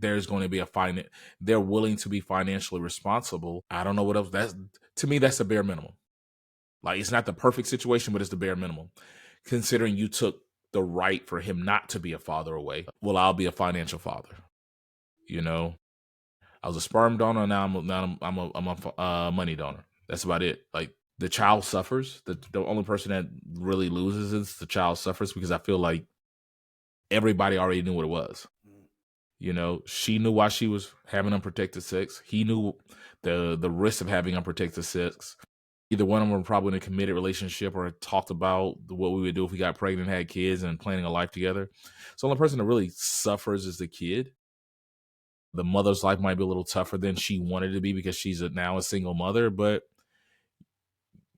there's going to be they're willing to be financially responsible, I don't know what else. To me, that's the bare minimum. Like, it's not the perfect situation, but it's the bare minimum. Considering you took the right for him not to be a father away, well, I'll be a financial father. I was a sperm donor. Now I'm a money donor. That's about it. Like, the child suffers. The only person that really loses is the child suffers, because I feel like everybody already knew what it was. She knew why she was having unprotected sex. He knew the risk of having unprotected sex. Either one of them were probably in a committed relationship or talked about what we would do if we got pregnant, had kids, and planning a life together. So the only person that really suffers is the kid. The mother's life might be a little tougher than she wanted to be because she's now a single mother, but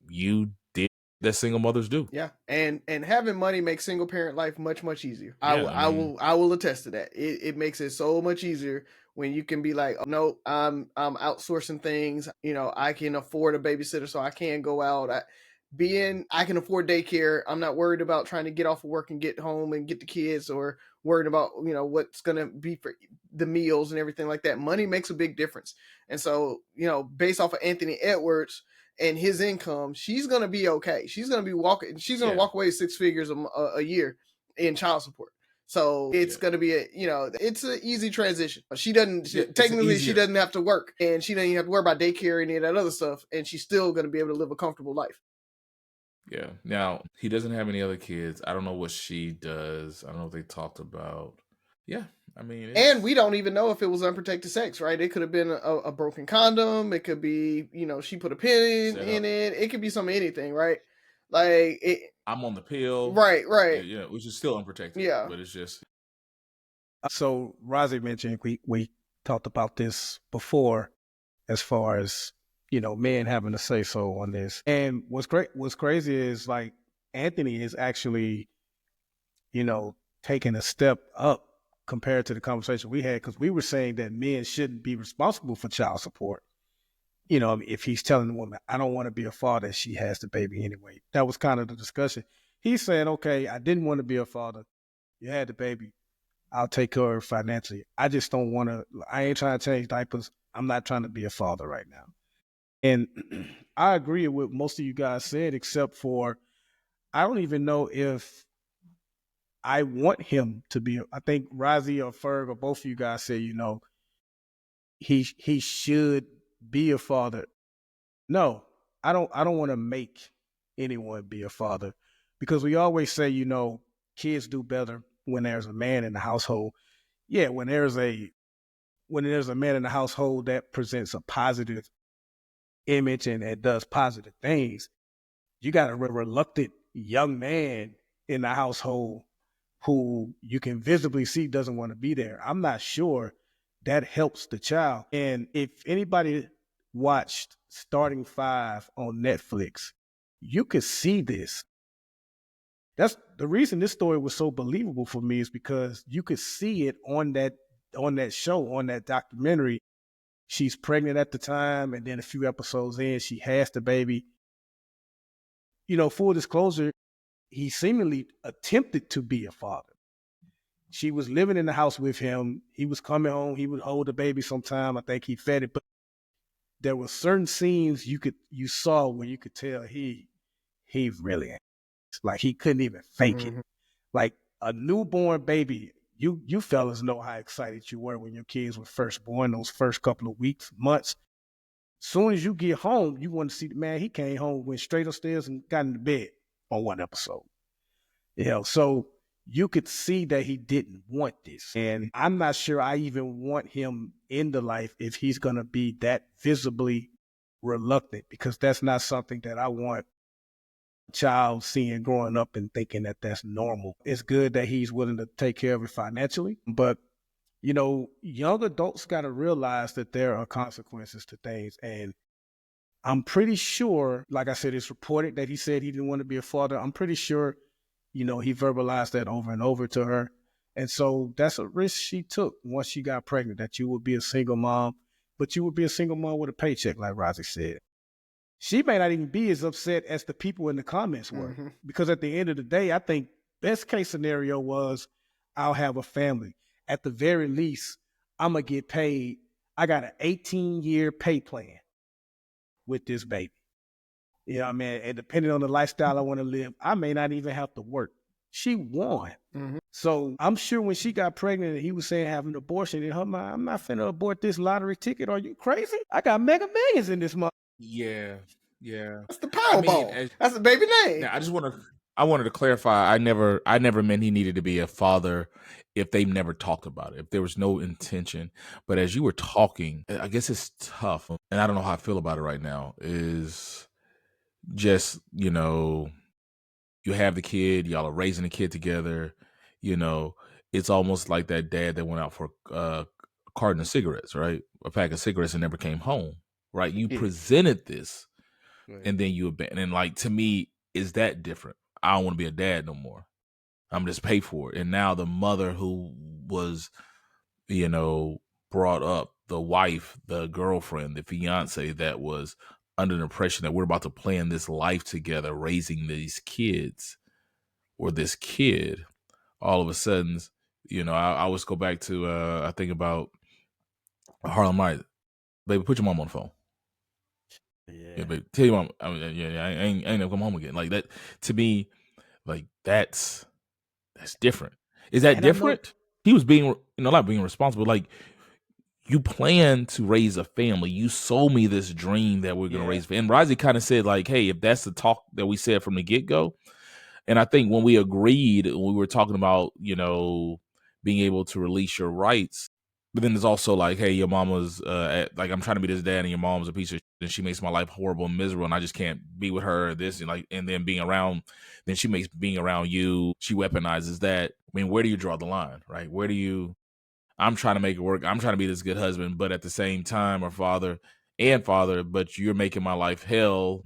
you did that single mothers do. Yeah, and having money makes single parent life much easier. Yeah, I will attest to that. It makes it so much easier when you can be like, oh, no, I'm outsourcing things. You know, I can afford a babysitter, so I can go out. I can afford daycare. I'm not worried about trying to get off of work and get home and get the kids, or worried about, you know, what's gonna be for the meals and everything like that. Money makes a big difference, and so, you know, based off of Anthony Edwards and his income, she's gonna be okay. She's gonna be walking. She's gonna walk away 6 figures a year in child support. So it's gonna be it's an easy transition. She doesn't technically she doesn't have to work, and she doesn't even have to worry about daycare and any of that other stuff, and she's still gonna be able to live a comfortable life. Yeah. Now, he doesn't have any other kids. I don't know what she does. I don't know if they talked about. Yeah. I mean, and we don't even know if it was unprotected sex, right? It could have been a broken condom. It could be, you know, she put a pin in it. It could be some anything, right? Like I'm on the pill. Right. Yeah, which is still unprotected. Yeah. But it's just. So Rozzy mentioned we talked about this before, as far as, you know, men having to say so on this. And what's crazy is, like, Anthony is actually, you know, taking a step up compared to the conversation we had, because we were saying that men shouldn't be responsible for child support. You know, if he's telling the woman, I don't want to be a father, she has the baby anyway. That was kind of the discussion. He's saying, okay, I didn't want to be a father. You had the baby. I'll take care of her financially. I just don't want to, I ain't trying to change diapers. I'm not trying to be a father right now. And I agree with most of you guys said, except for, I don't even know if I want him to be. I think Rozzy or Ferg or both of you guys say, you know, he should be a father. No, I don't want to make anyone be a father, because we always say, you know, kids do better when there's a man in the household. Yeah, when there's a man in the household that presents a positive image and that does positive things. You got a reluctant young man in the household who you can visibly see doesn't want to be there. I'm not sure that helps the child. And if anybody watched Starting Five on Netflix, you could see this. That's the reason this story was so believable for me, is because you could see it on that show, on that documentary. She's pregnant at the time, and then a few episodes in, she has the baby. You know, full disclosure, he seemingly attempted to be a father. She was living in the house with him. He was coming home. He would hold the baby sometime. I think he fed it, but there were certain scenes you saw where you could tell he really, like, he couldn't even fake it. Like a newborn baby, you fellas know how excited you were when your kids were first born, those first couple of weeks, months. Soon as you get home, you want to see the man. He came home, went straight upstairs and got into bed on one episode. You know, so you could see that he didn't want this. And I'm not sure I even want him in the life if he's going to be that visibly reluctant, because that's not something that I want a child seeing growing up and thinking that that's normal. It's good that he's willing to take care of it financially, but, you know, young adults got to realize that there are consequences to things. And I'm pretty sure, like I said, it's reported that he said he didn't want to be a father. I'm pretty sure, you know, he verbalized that over and over to her. And so that's a risk she took once she got pregnant, that you would be a single mom, but you would be a single mom with a paycheck, like Rozzy said. She may not even be as upset as the people in the comments were, because at the end of the day, I think best case scenario was, I'll have a family. At the very least, I'm going to get paid. I got an 18-year pay plan with this baby. You know what I mean? And depending on the lifestyle I want to live, I may not even have to work. She won. So I'm sure when she got pregnant and he was saying have an abortion, in her mind, I'm not finna abort this lottery ticket. Are you crazy? I got Mega Millions in this month. Yeah. That's the Powerball. That's the baby name. Now, I wanted to clarify. I never meant he needed to be a father if they never talked about it, if there was no intention. But as you were talking, I guess it's tough, and I don't know how I feel about it right now, is just, you have the kid, y'all are raising the kid together, it's almost like that dad that went out for a carton of cigarettes, right? A pack of cigarettes and never came home, right? You presented this and then you abandon. And like, to me, is that different? I don't want to be a dad no more. I'm just pay for it. And now the mother who was, brought up, the wife, the girlfriend, the fiance that was under the impression that we're about to plan this life together, raising these kids or this kid, all of a sudden, I always go back to, I think about Harlem Night. Baby, put your mom on the phone. Yeah, baby, tell your mom, I ain't never come home again. Like that, to me, like that's different. Is that different? He was being, not being responsible. Like, you plan to raise a family. You sold me this dream that we're going to raise. And Razi kind of said, like, hey, if that's the talk that we said from the get-go. And I think when we agreed, when we were talking about, being able to release your rights, but then there's also like, hey, your mama's, like, I'm trying to be this dad and your mom's a piece of shit and she makes my life horrible and miserable and I just can't be with her, this, and like, and then being around, then she makes being around you, she weaponizes that. I mean, where do you draw the line, right? Where do you, I'm trying to make it work. I'm trying to be this good husband, but at the same time, or father, but you're making my life hell.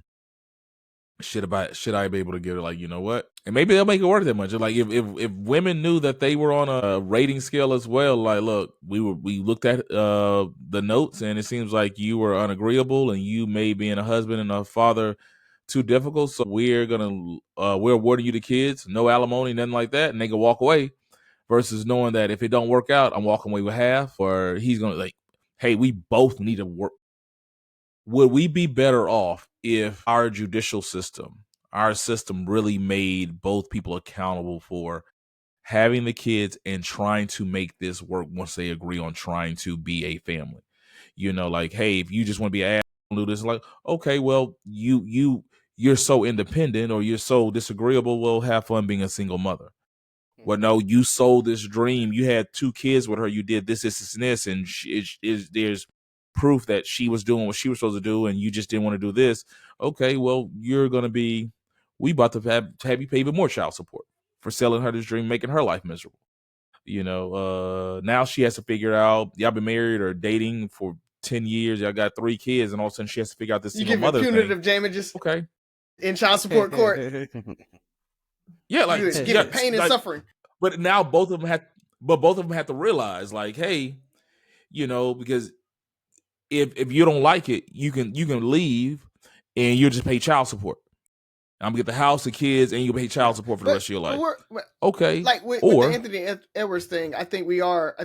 Should I be able to give it, like, you know what? And maybe they'll make it work that much. Like, if women knew that they were on a rating scale as well, like, look, we looked at the notes and it seems like you were unagreeable and you may be a husband and a father too difficult. So we're awarding you the kids, no alimony, nothing like that, and they can walk away. Versus knowing that if it don't work out, I'm walking away with half, or he's going to, like, hey, we both need to work. Would we be better off if our judicial system, our system really made both people accountable for having the kids and trying to make this work once they agree on trying to be a family? Like, hey, if you just want to be an ass, do this, like, okay, well, you're so independent or you're so disagreeable, well, have fun being a single mother. Well, no, you sold this dream. You had 2 kids with her. You did this, and this, and there's proof that she was doing what she was supposed to do, and you just didn't want to do this. Okay, well, you're gonna be. We about to have you pay even more child support for selling her this dream, making her life miserable. Now she has to figure out. Y'all been married or dating for 10 years. Y'all got 3 kids, and all of a sudden she has to figure out this single mother thing. You give punitive damages. Okay. In child support court. Yeah, like, give pain and suffering. But now both of them have to realize, like, hey, because if you don't like it, you can leave and you'll just pay child support. I'm gonna get the house, the kids, and you pay child support for the rest of your life. Okay. Like with the Anthony Edwards thing, I think we are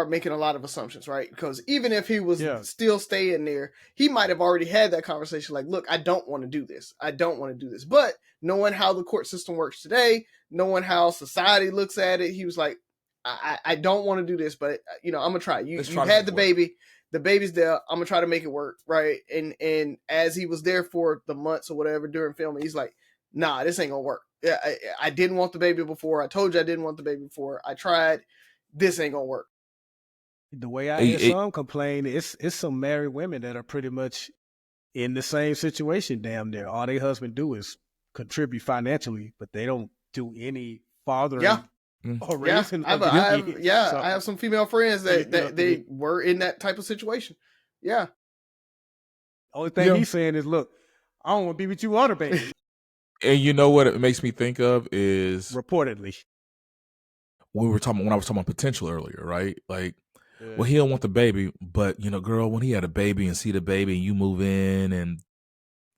making a lot of assumptions, right? Because even if he was still staying there, he might have already had that conversation. Like, look, I don't want to do this. But knowing how the court system works today, knowing how society looks at it, he was like, I don't want to do this, but I'm gonna try. You had the baby. The baby's there. I'm gonna try to make it work, right? And as he was there for the months or whatever during filming, he's like, nah, this ain't gonna work. I didn't want the baby before. I told you I didn't want the baby before. I tried. This ain't gonna work. The way I hear some complain, it's some married women that are pretty much in the same situation. Damn near all their husband do is contribute financially, but they don't do any fathering. Or raising. I have some female friends that they were in that type of situation. Yeah. Only thing he's saying is, look, I don't want to be with you or the baby. And you know what it makes me think of is reportedly when I was talking about potential earlier, right? Like, well, he don't want the baby, but girl, when he had a baby and see the baby and you move in and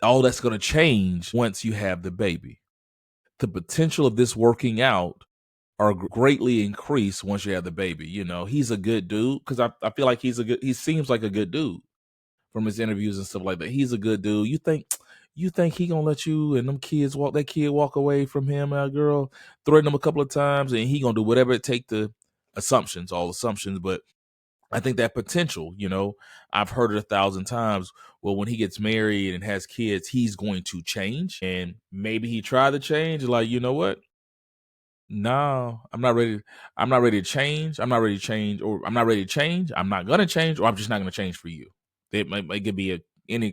all that's going to change once you have the baby. The potential of this working out are greatly increased once you have the baby. He's a good dude because I feel like he seems like a good dude from his interviews and stuff like that. He's a good dude. You think he gonna let you and them kids walk away from him, girl, threaten him a couple of times, and he gonna do whatever it take to all assumptions. But I think that potential, I've heard it 1,000 times. Well, when he gets married and has kids, he's going to change, and maybe he tried to change. Like, you know what? No, I'm not ready. I'm not ready to change. I'm not ready to change, or I'm not ready to change. I'm not gonna change, or I'm just not gonna change for you. It could be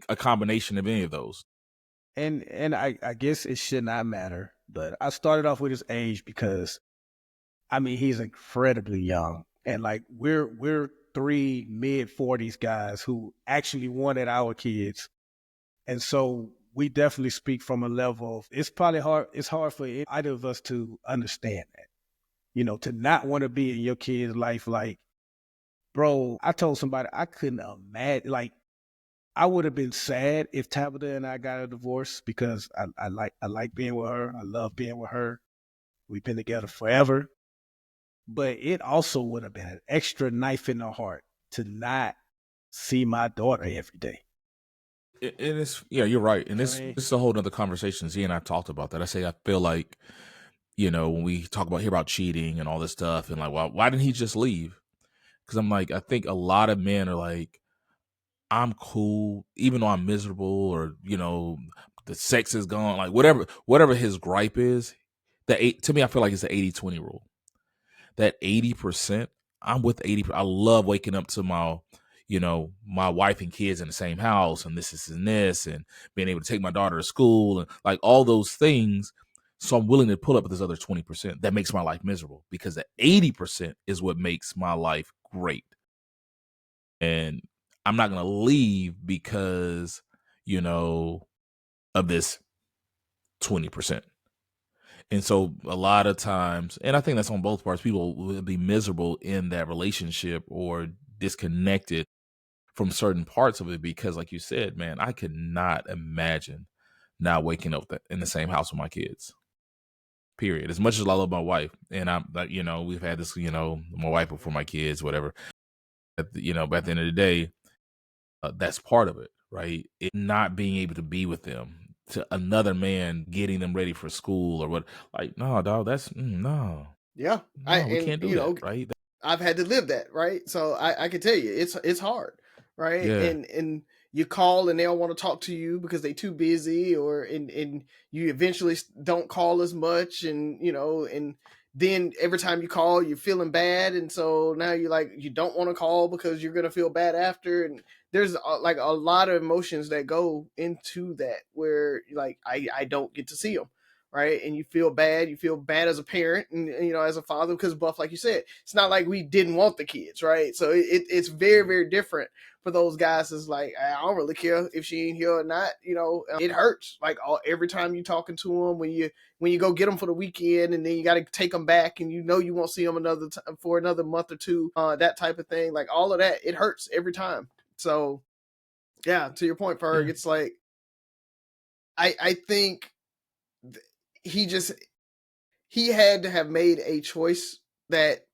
a combination of any of those. And I guess it should not matter, but I started off with his age because I mean he's incredibly young, and like we're three mid-40s guys who actually wanted our kids, and so we definitely speak from a level of it's probably hard. It's hard for either of us to understand that, to not want to be in your kid's life. Like, bro, I told somebody I couldn't imagine. Like, I would have been sad if Tabitha and I got a divorce because I like being with her. I love being with her. We've been together forever. But it also would have been an extra knife in the heart to not see my daughter every day. And it's, yeah, you're right. And this Right. is a whole nother conversation. Z and I talked about that. I say I feel like, when we talk about cheating and all this stuff, and like, why didn't he just leave? Because I'm like, I think a lot of men are like, I'm cool, even though I'm miserable, or the sex is gone, like whatever his gripe is. To me, I feel like it's the 80-20 rule. That 80%, I'm with 80%. I love waking up to my wife and kids in the same house, and this and this, and being able to take my daughter to school, and like all those things. So I'm willing to pull up with this other 20% that makes my life miserable, because the 80% is what makes my life great. And I'm not going to leave because, of this 20%. And so a lot of times, and I think that's on both parts, people will be miserable in that relationship or disconnected from certain parts of it because, like you said, man, I could not imagine not waking up in the same house with my kids. Period. As much as I love my wife, and I'm like, we've had this, my wife before my kids, whatever. But at the end of the day, that's part of it, right? It not being able to be with them, to another man getting them ready for school or what. Like, no, dog, that's no. Yeah. No, we can't do that, right? I've had to live that, right? So I can tell you it's hard, right? Yeah. And you call and they don't want to talk to you because they too busy, or and you eventually don't call as much, and and then every time you call you're feeling bad, and so now you don't want to call because you're gonna feel bad after, and there's like a lot of emotions that go into that where like I don't get to see them, right? And you feel bad as a parent, and as a father, because Buff, like you said, it's not like we didn't want the kids, right? So it's very, very different for those guys. It's like, I don't really care if she ain't here or not. It hurts like every time you talking to them, when you go get them for the weekend, and then you got to take them back, and you won't see them for another month or two, that type of thing. Like all of that, it hurts every time. So yeah, to your point, Ferg, it's like I think he had to have made a choice that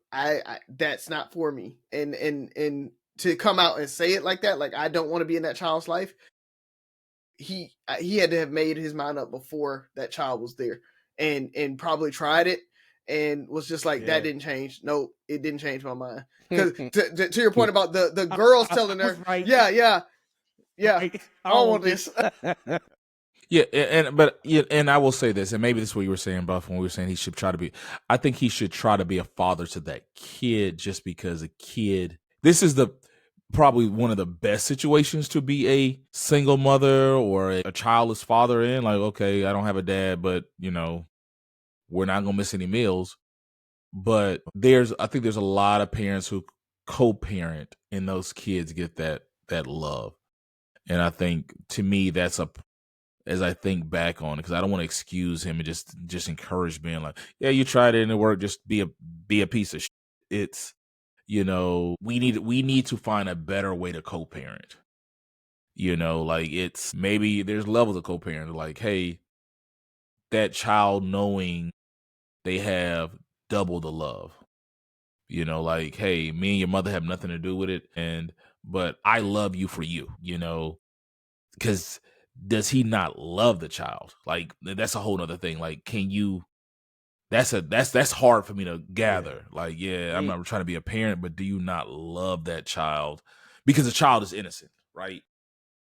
that's not for me, and to come out and say it like that, like I don't want to be in that child's life. He had to have made his mind up before that child was there, and probably tried it and was just like, that didn't change. Nope, it didn't change my mind. Because to your point about the girls telling her, right. yeah, Right. I don't want this. Yeah, and I will say this, and maybe this is what you were saying, Buff, when we were saying he should try to be. I think he should try to be a father to that kid, just because a kid. This is probably one of the best situations to be a single mother or a childless father in. Like, okay, I don't have a dad, but we're not gonna miss any meals. But I think there's a lot of parents who co-parent, and those kids get that love. And I think, to me, that's as I think back on it, because I don't want to excuse him and just encourage being like, yeah, you tried it and it worked. Just be a piece of shit. It's we need to find a better way to co-parent. Like, it's maybe there's levels of co-parent. Like, hey, that child knowing they have double the love. Like, hey, me and your mother have nothing to do with it, but I love you for you. Because does he not love the child? Like, that's a whole nother thing. Like, can you? That's hard for me to gather. Yeah. Like, yeah, I'm not trying to be a parent, but do you not love that child? Because the child is innocent, right?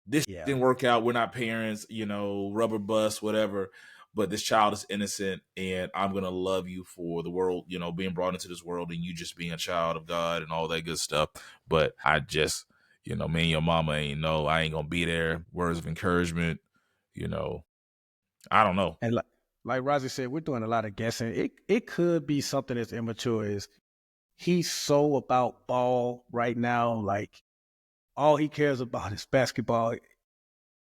This didn't work out. We're not parents, rubber bust, whatever. But this child is innocent, and I'm gonna love you for the world, being brought into this world, and you just being a child of God and all that good stuff. But I just, me and your mama I ain't gonna be there. Words of encouragement, I don't know. And like Roger said, we're doing a lot of guessing. It could be something as immature as he's so about ball right now. Like all he cares about is basketball.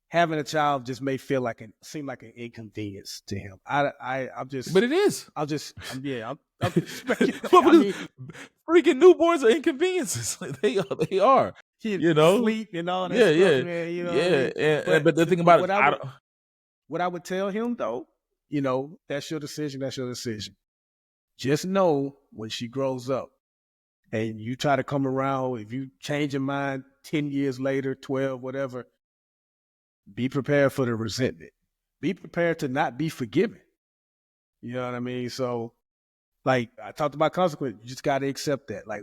Having a child just may seem like an inconvenience to him. I'm just, But it is. I'm just speculating. I mean, freaking newborns are inconveniences. They are. You know, sleep and all that yeah, stuff, man. You know what I mean? But the thing about what it, what I would tell him though, that's your decision. That's your decision. Just know when she grows up and you try to come around, if you change your mind 10 years later, 12, whatever, be prepared for the resentment. Be prepared to not be forgiven. You know what I mean? So, like I talked about consequence, you just got to accept that. Like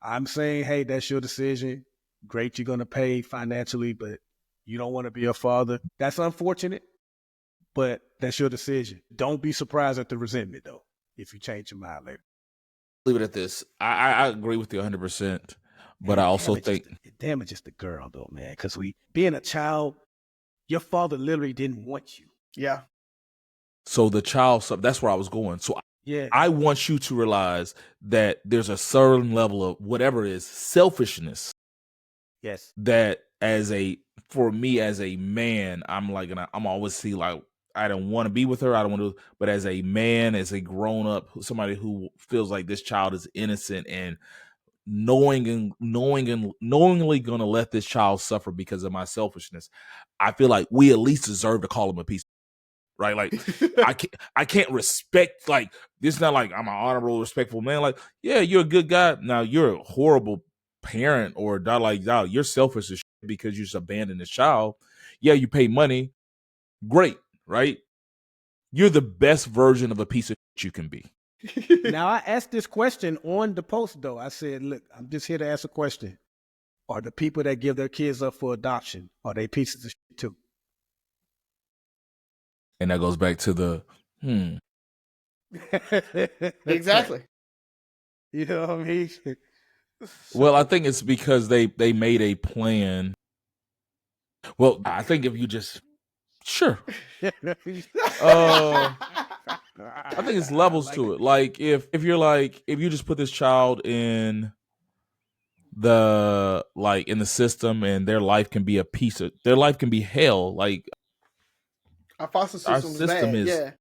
I'm saying, hey, that's your decision. Great, you're going to pay financially, but you don't want to be a father. That's unfortunate, but that's your decision. Don't be surprised at the resentment, though, if you change your mind later. leave it at this. I agree with you 100%, but I also think it damages the girl, though, man, because being a child, your father literally didn't want you. Yeah. So the child, that's where I was going. So yeah, I want you to realize that there's a certain level of whatever it is, selfishness. Yes. That for me as a man, I'm like, I'm always see like, I don't want to be with her. I don't want to, but as a man, as a grown up, somebody who feels like this child is innocent and knowingly going to let this child suffer because of my selfishness, I feel like we at least deserve to call him a piece. Right, like I can't respect, like, this is not like I'm an honorable, respectful man. Like, yeah, you're a good guy. Now you're a horrible parent or like, you're selfish as shit because you just abandoned this child. Yeah, you pay money, great, right? You're the best version of a piece of shit you can be. Now I asked this question on the post though. I said, look, I'm just here to ask a question. Are the people that give their kids up for adoption, are they pieces of shit too? And that goes back to the Exactly. You know what I mean? Well, I think it's because they made a plan. Well, I think if you just sure. I think it's levels to it. Like if you just put this child in the system and their life can be their life can be hell. Like our foster system is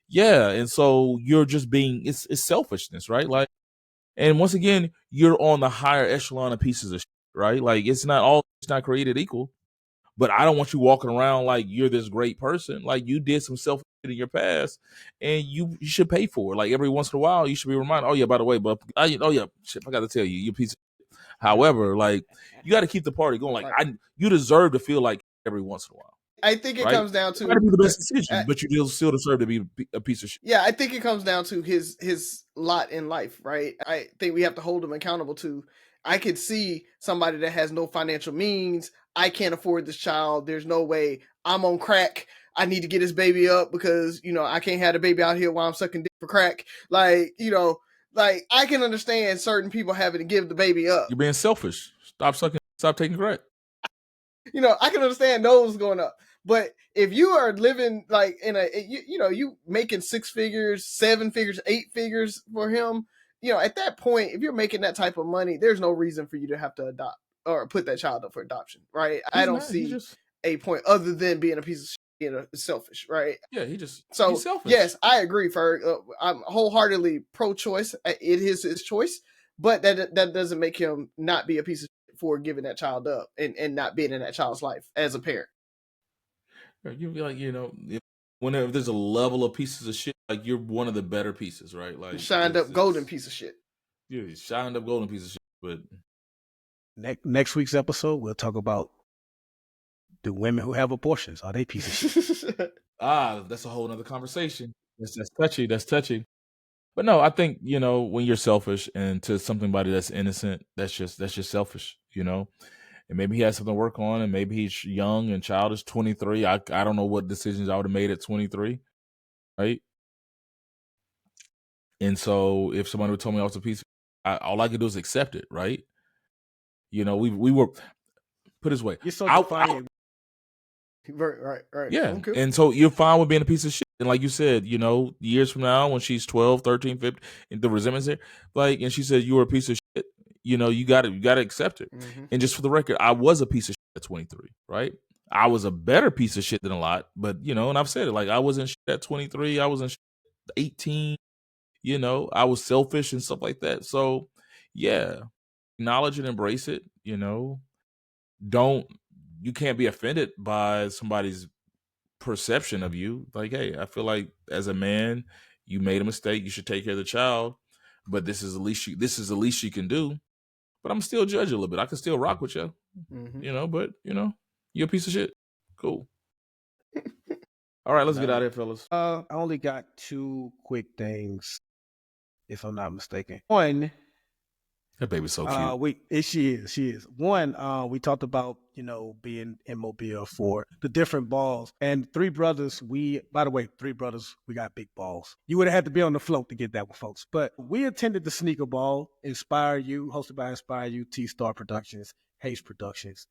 yeah, and so you're just being it's selfishness, right? Like, and once again, you're on the higher echelon of pieces of shit, right? Like it's not created equal. But I don't want you walking around like you're this great person. Like you did some selfish shit in your past, and you should pay for it. Like every once in a while, you should be reminded. Oh yeah, by the way, but I got to tell you, you piece of shit. However, like you got to keep the party going. Like you deserve to feel like every once in a while. I think it comes down to be the best decision, but you still deserve to be a piece of shit. Yeah, I think it comes down to his lot in life, right? I think we have to hold him accountable to. I could see somebody that has no financial means. I can't afford this child. There's no way. I'm on crack. I need to get this baby up because, I can't have the baby out here while I'm sucking dick for crack. Like, like I can understand certain people having to give the baby up. You're being selfish. Stop taking crack. I can understand those going up. But if you are living like in you making 6 figures, 7 figures, 8 figures for him, at that point, if you're making that type of money, there's no reason for you to have to adopt or put that child up for adoption, right? I don't see a point other than being a piece of shit, selfish, right? Yeah, he's selfish. Yes, I agree, Ferg. I'm wholeheartedly pro-choice. It is his choice, but that doesn't make him not be a piece of shit for giving that child up and not being in that child's life as a parent. You'd be like, whenever there's a level of pieces of shit, like you're one of the better pieces, right? Like shined up golden piece of shit. Yeah, shined up golden piece of shit. But next week's episode, we'll talk about the women who have abortions. Are they pieces of shit? That's a whole nother conversation. That's touchy. That's touchy. But no, I think, when you're selfish and to somebody that's innocent, that's just selfish, And maybe he has something to work on, and maybe he's young and child is 23. I don't know what decisions I would have made at 23, right? And so if somebody would tell me I was a piece, all I could do is accept it, right? We were put this way. You're so defiant. Right. Yeah. Okay. And so you're fine with being a piece of shit. And like you said, years from now when she's 12, 13, 15, and the resentment's there, and she said you were a piece of shit, you gotta accept it. Mm-hmm. And just for the record, I was a piece of shit at 23, right? I was a better piece of shit than a lot, but and I've said it, like I wasn't shit at 23, I wasn't shit at 18, I was selfish and stuff like that. So yeah, acknowledge and embrace it, don't you can't be offended by somebody's perception of you. Like, hey, I feel like as a man, you made a mistake. You should take care of the child, but this is the least you can do. But I'm still judge a little bit. I can still rock with you, but you're a piece of shit. Cool. All right, let's get out of here, fellas. I only got 2 quick things, if I'm not mistaken. One, that baby's so cute. She is. One, we talked about, being in Mobile for the different balls. And 3 brothers, we got big balls. You would have had to be on the float to get that one, folks. But we attended the sneaker ball, Inspire You, hosted by Inspire You, T-Star Productions, Hayes Productions.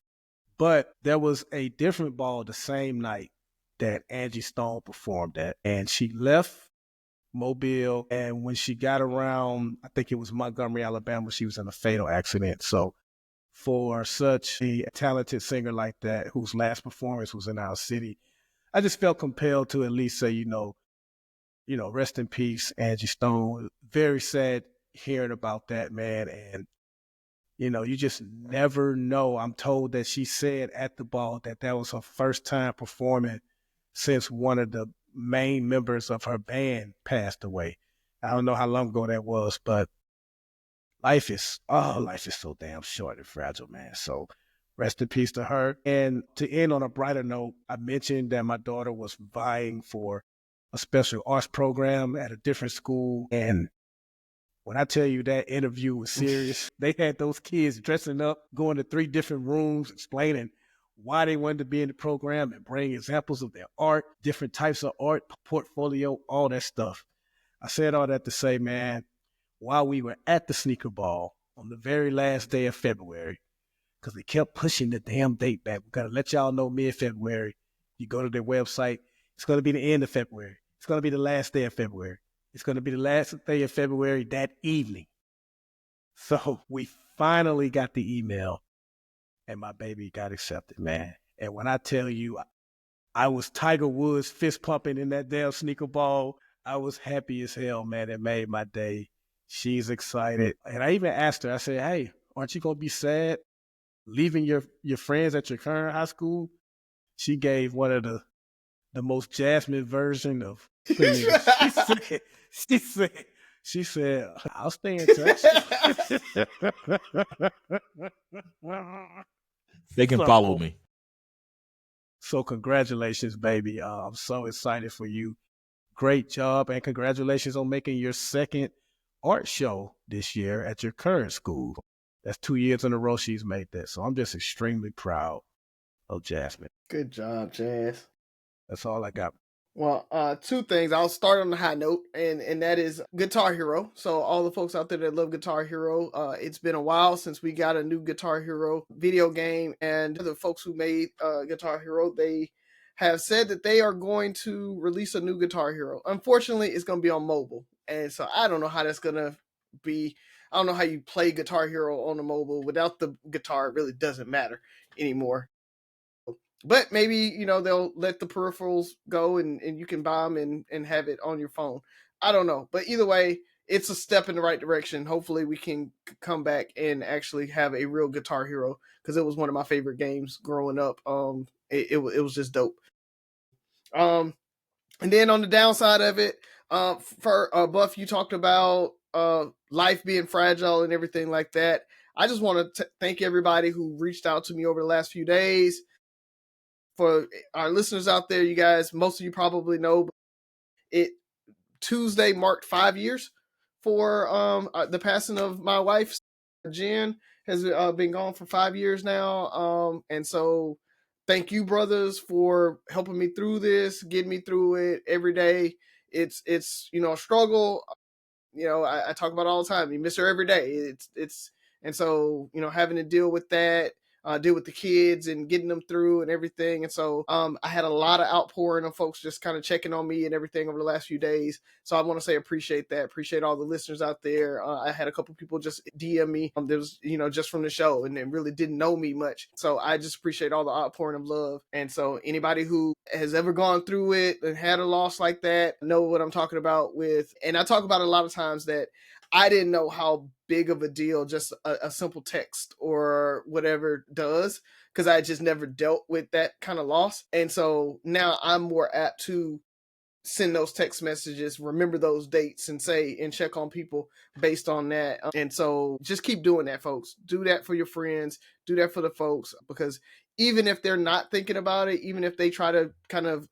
But there was a different ball the same night that Angie Stone performed at. And she left Mobile, and when she got around, I think it was Montgomery, Alabama, she was in a fatal accident. So for such a talented singer like that, whose last performance was in our city, I just felt compelled to at least say, rest in peace, Angie Stone. Very sad hearing about that, man. And you just never know. I'm told that she said at the ball that was her first time performing since one of the main members of her band passed away. I don't know how long ago that was, but life is so damn short and fragile, man. So rest in peace to her. And to end on a brighter note, I mentioned that my daughter was vying for a special arts program at a different school. And when I tell you that interview was serious, they had those kids dressing up, going to 3 different rooms, explaining why they wanted to be in the program and bring examples of their art, different types of art, portfolio, all that stuff. I said all that to say, man, while we were at the sneaker ball on the very last day of February, because they kept pushing the damn date back. We got to let y'all know mid-February. You go to their website, it's going to be the end of February. It's going to be the last day of February. It's going to be the last day of February that evening. So we finally got the email, and my baby got accepted, man. And when I tell you, I was Tiger Woods fist pumping in that damn sneaker ball. I was happy as hell, man. It made my day. She's excited. And I even asked her, I said, hey, aren't you going to be sad leaving your friends at your current high school? She gave one of the most Jasmine version of she said, I'll stay in touch. They can follow me. So congratulations, baby. I'm so excited for you. Great job, and congratulations on making your second art show this year at your current school. That's 2 years in a row she's made that. So I'm just extremely proud of Jasmine. Good job, Jazz. That's all I got. Well, 2 things. I'll start on the high note, and that is Guitar Hero. So all the folks out there that love Guitar Hero, it's been a while since we got a new Guitar Hero video game, and the folks who made Guitar Hero, they have said that they are going to release a new Guitar Hero. Unfortunately, it's going to be on mobile, and so I don't know how that's going to be. I don't know how you play Guitar Hero on the mobile without the guitar. It really doesn't matter anymore. But maybe, they'll let the peripherals go and you can buy them and have it on your phone. I don't know. But either way, it's a step in the right direction. Hopefully we can come back and actually have a real Guitar Hero, because it was one of my favorite games growing up. It was just dope. And then on the downside of it, for Buff, you talked about life being fragile and everything like that. I just want to thank everybody who reached out to me over the last few days. For our listeners out there, you guys, most of you probably know, Tuesday marked 5 years for the passing of my wife. Jen has been gone for 5 years now, and so thank you, brothers, for helping me through this, getting me through it every day. It's a struggle. I talk about it all the time. You miss her every day. It's and so having to deal with that. did with the kids and getting them through and everything. And so I had a lot of outpouring of folks just kind of checking on me and everything over the last few days. So I want to say appreciate that. Appreciate all the listeners out there. I had a couple people just DM me. There was, just from the show and they really didn't know me much. So I just appreciate all the outpouring of love. And so anybody who has ever gone through it and had a loss like that, know what I'm talking about with. And I talk about a lot of times that I didn't know how big of a deal just a simple text or whatever does, because I just never dealt with that kind of loss. And so now I'm more apt to send those text messages, remember those dates, and say and check on people based on that. And so just keep doing that, folks. Do that for your friends, do that for the folks, because even if they're not thinking about it, even if they try to kind of,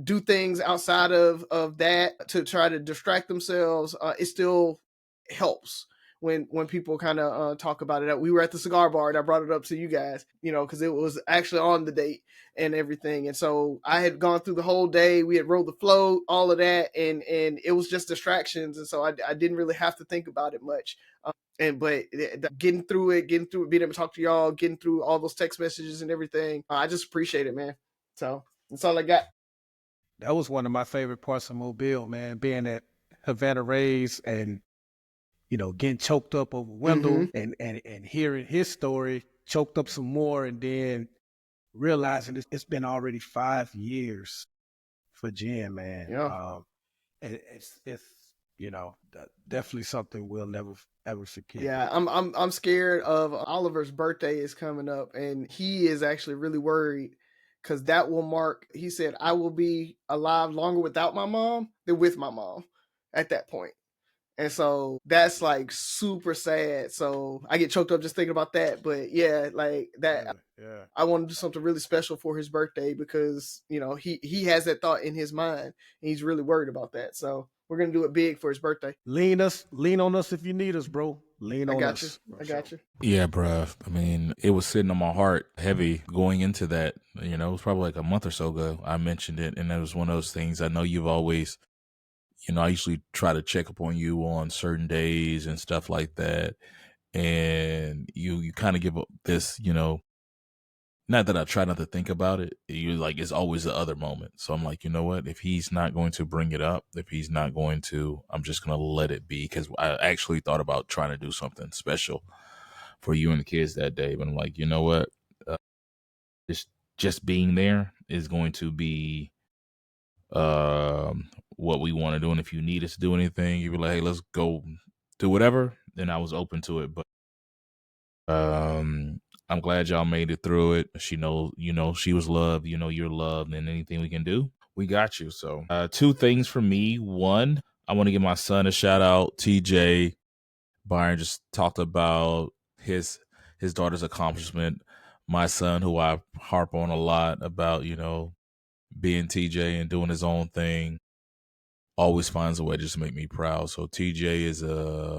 do things outside of that to try to distract themselves, it still helps when people kind of talk about it. We were at the cigar bar and I brought it up to you guys, because it was actually on the date and everything. And so I had gone through the whole day. We had rode the float, all of that, and it was just distractions. And so I didn't really have to think about it much. But getting through it, being able to talk to y'all, getting through all those text messages and everything, I just appreciate it, man. So that's all I got. That was one of my favorite parts of Mobile, man, being at Havana Ray's and, getting choked up over Wendell and hearing his story, choked up some more, and then realizing it's been already 5 years for Jen, man. Yeah. It's definitely something we'll never ever forget. Yeah, I'm scared of Oliver's birthday is coming up, and he is actually really worried because that will mark. He said, "I will be alive longer without my mom than with my mom at that point." And so that's like super sad. So I get choked up just thinking about that. But yeah, like that. Yeah. I want to do something really special for his birthday because he has that thought in his mind and he's really worried about that. So we're gonna do it big for his birthday. Lean on us if you need us, bro. Lean on us. I got you. Yeah, bruh. I mean, it was sitting on my heart heavy going into that. It was probably like a month or so ago. I mentioned it, and it was one of those things. I know you've always, I usually try to check up on you on certain days and stuff like that. And you kind of give up this, not that I try not to think about it. You like, it's always the other moment. So I'm like, you know what? If he's not going to bring it up, if he's not going to, I'm just going to let it be. Because I actually thought about trying to do something special for you and the kids that day. But I'm like, you know what? Just being there is going to be what we want to do. And if you need us to do anything, you were like, hey, let's go do whatever. Then I was open to it. But I'm glad y'all made it through it. She knows, she was loved. You're loved, and anything we can do, we got you. So, two things for me. One, I want to give my son a shout out. TJ Byron just talked about his daughter's accomplishment. My son, who I harp on a lot about, being TJ and doing his own thing, always finds a way to just make me proud. So TJ is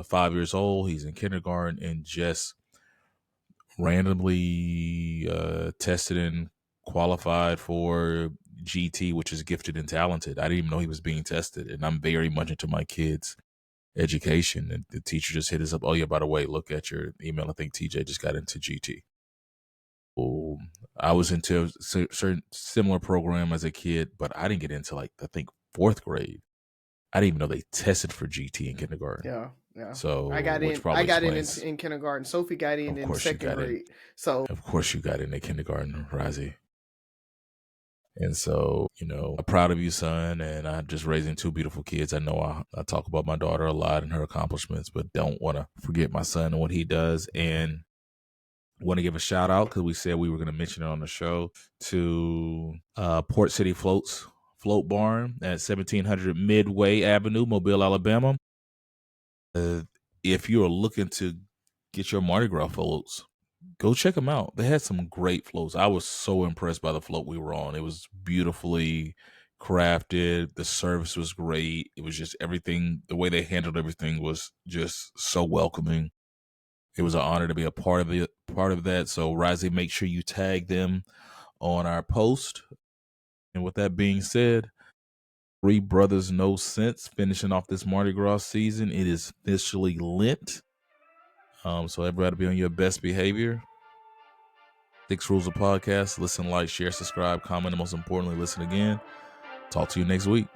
5 years old. He's in kindergarten and just randomly tested and qualified for GT, which is gifted and talented. I didn't even know he was being tested, and I'm very much into my kids' education. And the teacher just hit us up. Oh yeah, by the way, look at your email. I think TJ just got into GT. Oh, I was into a certain similar program as a kid, but I didn't get into I think 4th grade. I didn't even know they tested for GT in kindergarten. Yeah. So I got in kindergarten. Sophie got in 2nd grade. So of course you got in kindergarten, Razi. And so, I'm proud of you, son. And I'm just raising 2 beautiful kids. I know I talk about my daughter a lot and her accomplishments, but don't want to forget my son and what he does. And want to give a shout out, because we said we were going to mention it on the show, to Port City Float Barn at 1700 Midway Avenue, Mobile, Alabama. If you are looking to get your Mardi Gras floats, go check them out. They had some great floats. I was so impressed by the float we were on. It was beautifully crafted. The service was great. It was just everything. The way they handled everything was just so welcoming. It was an honor to be a part of that. So, Razi, make sure you tag them on our post. And with that being said, 3 Brothers No Sense finishing off this Mardi Gras season. It is officially lit. So everybody be on your best behavior. Six Rules of Podcast. Listen, like, share, subscribe, comment, and most importantly, listen again. Talk to you next week.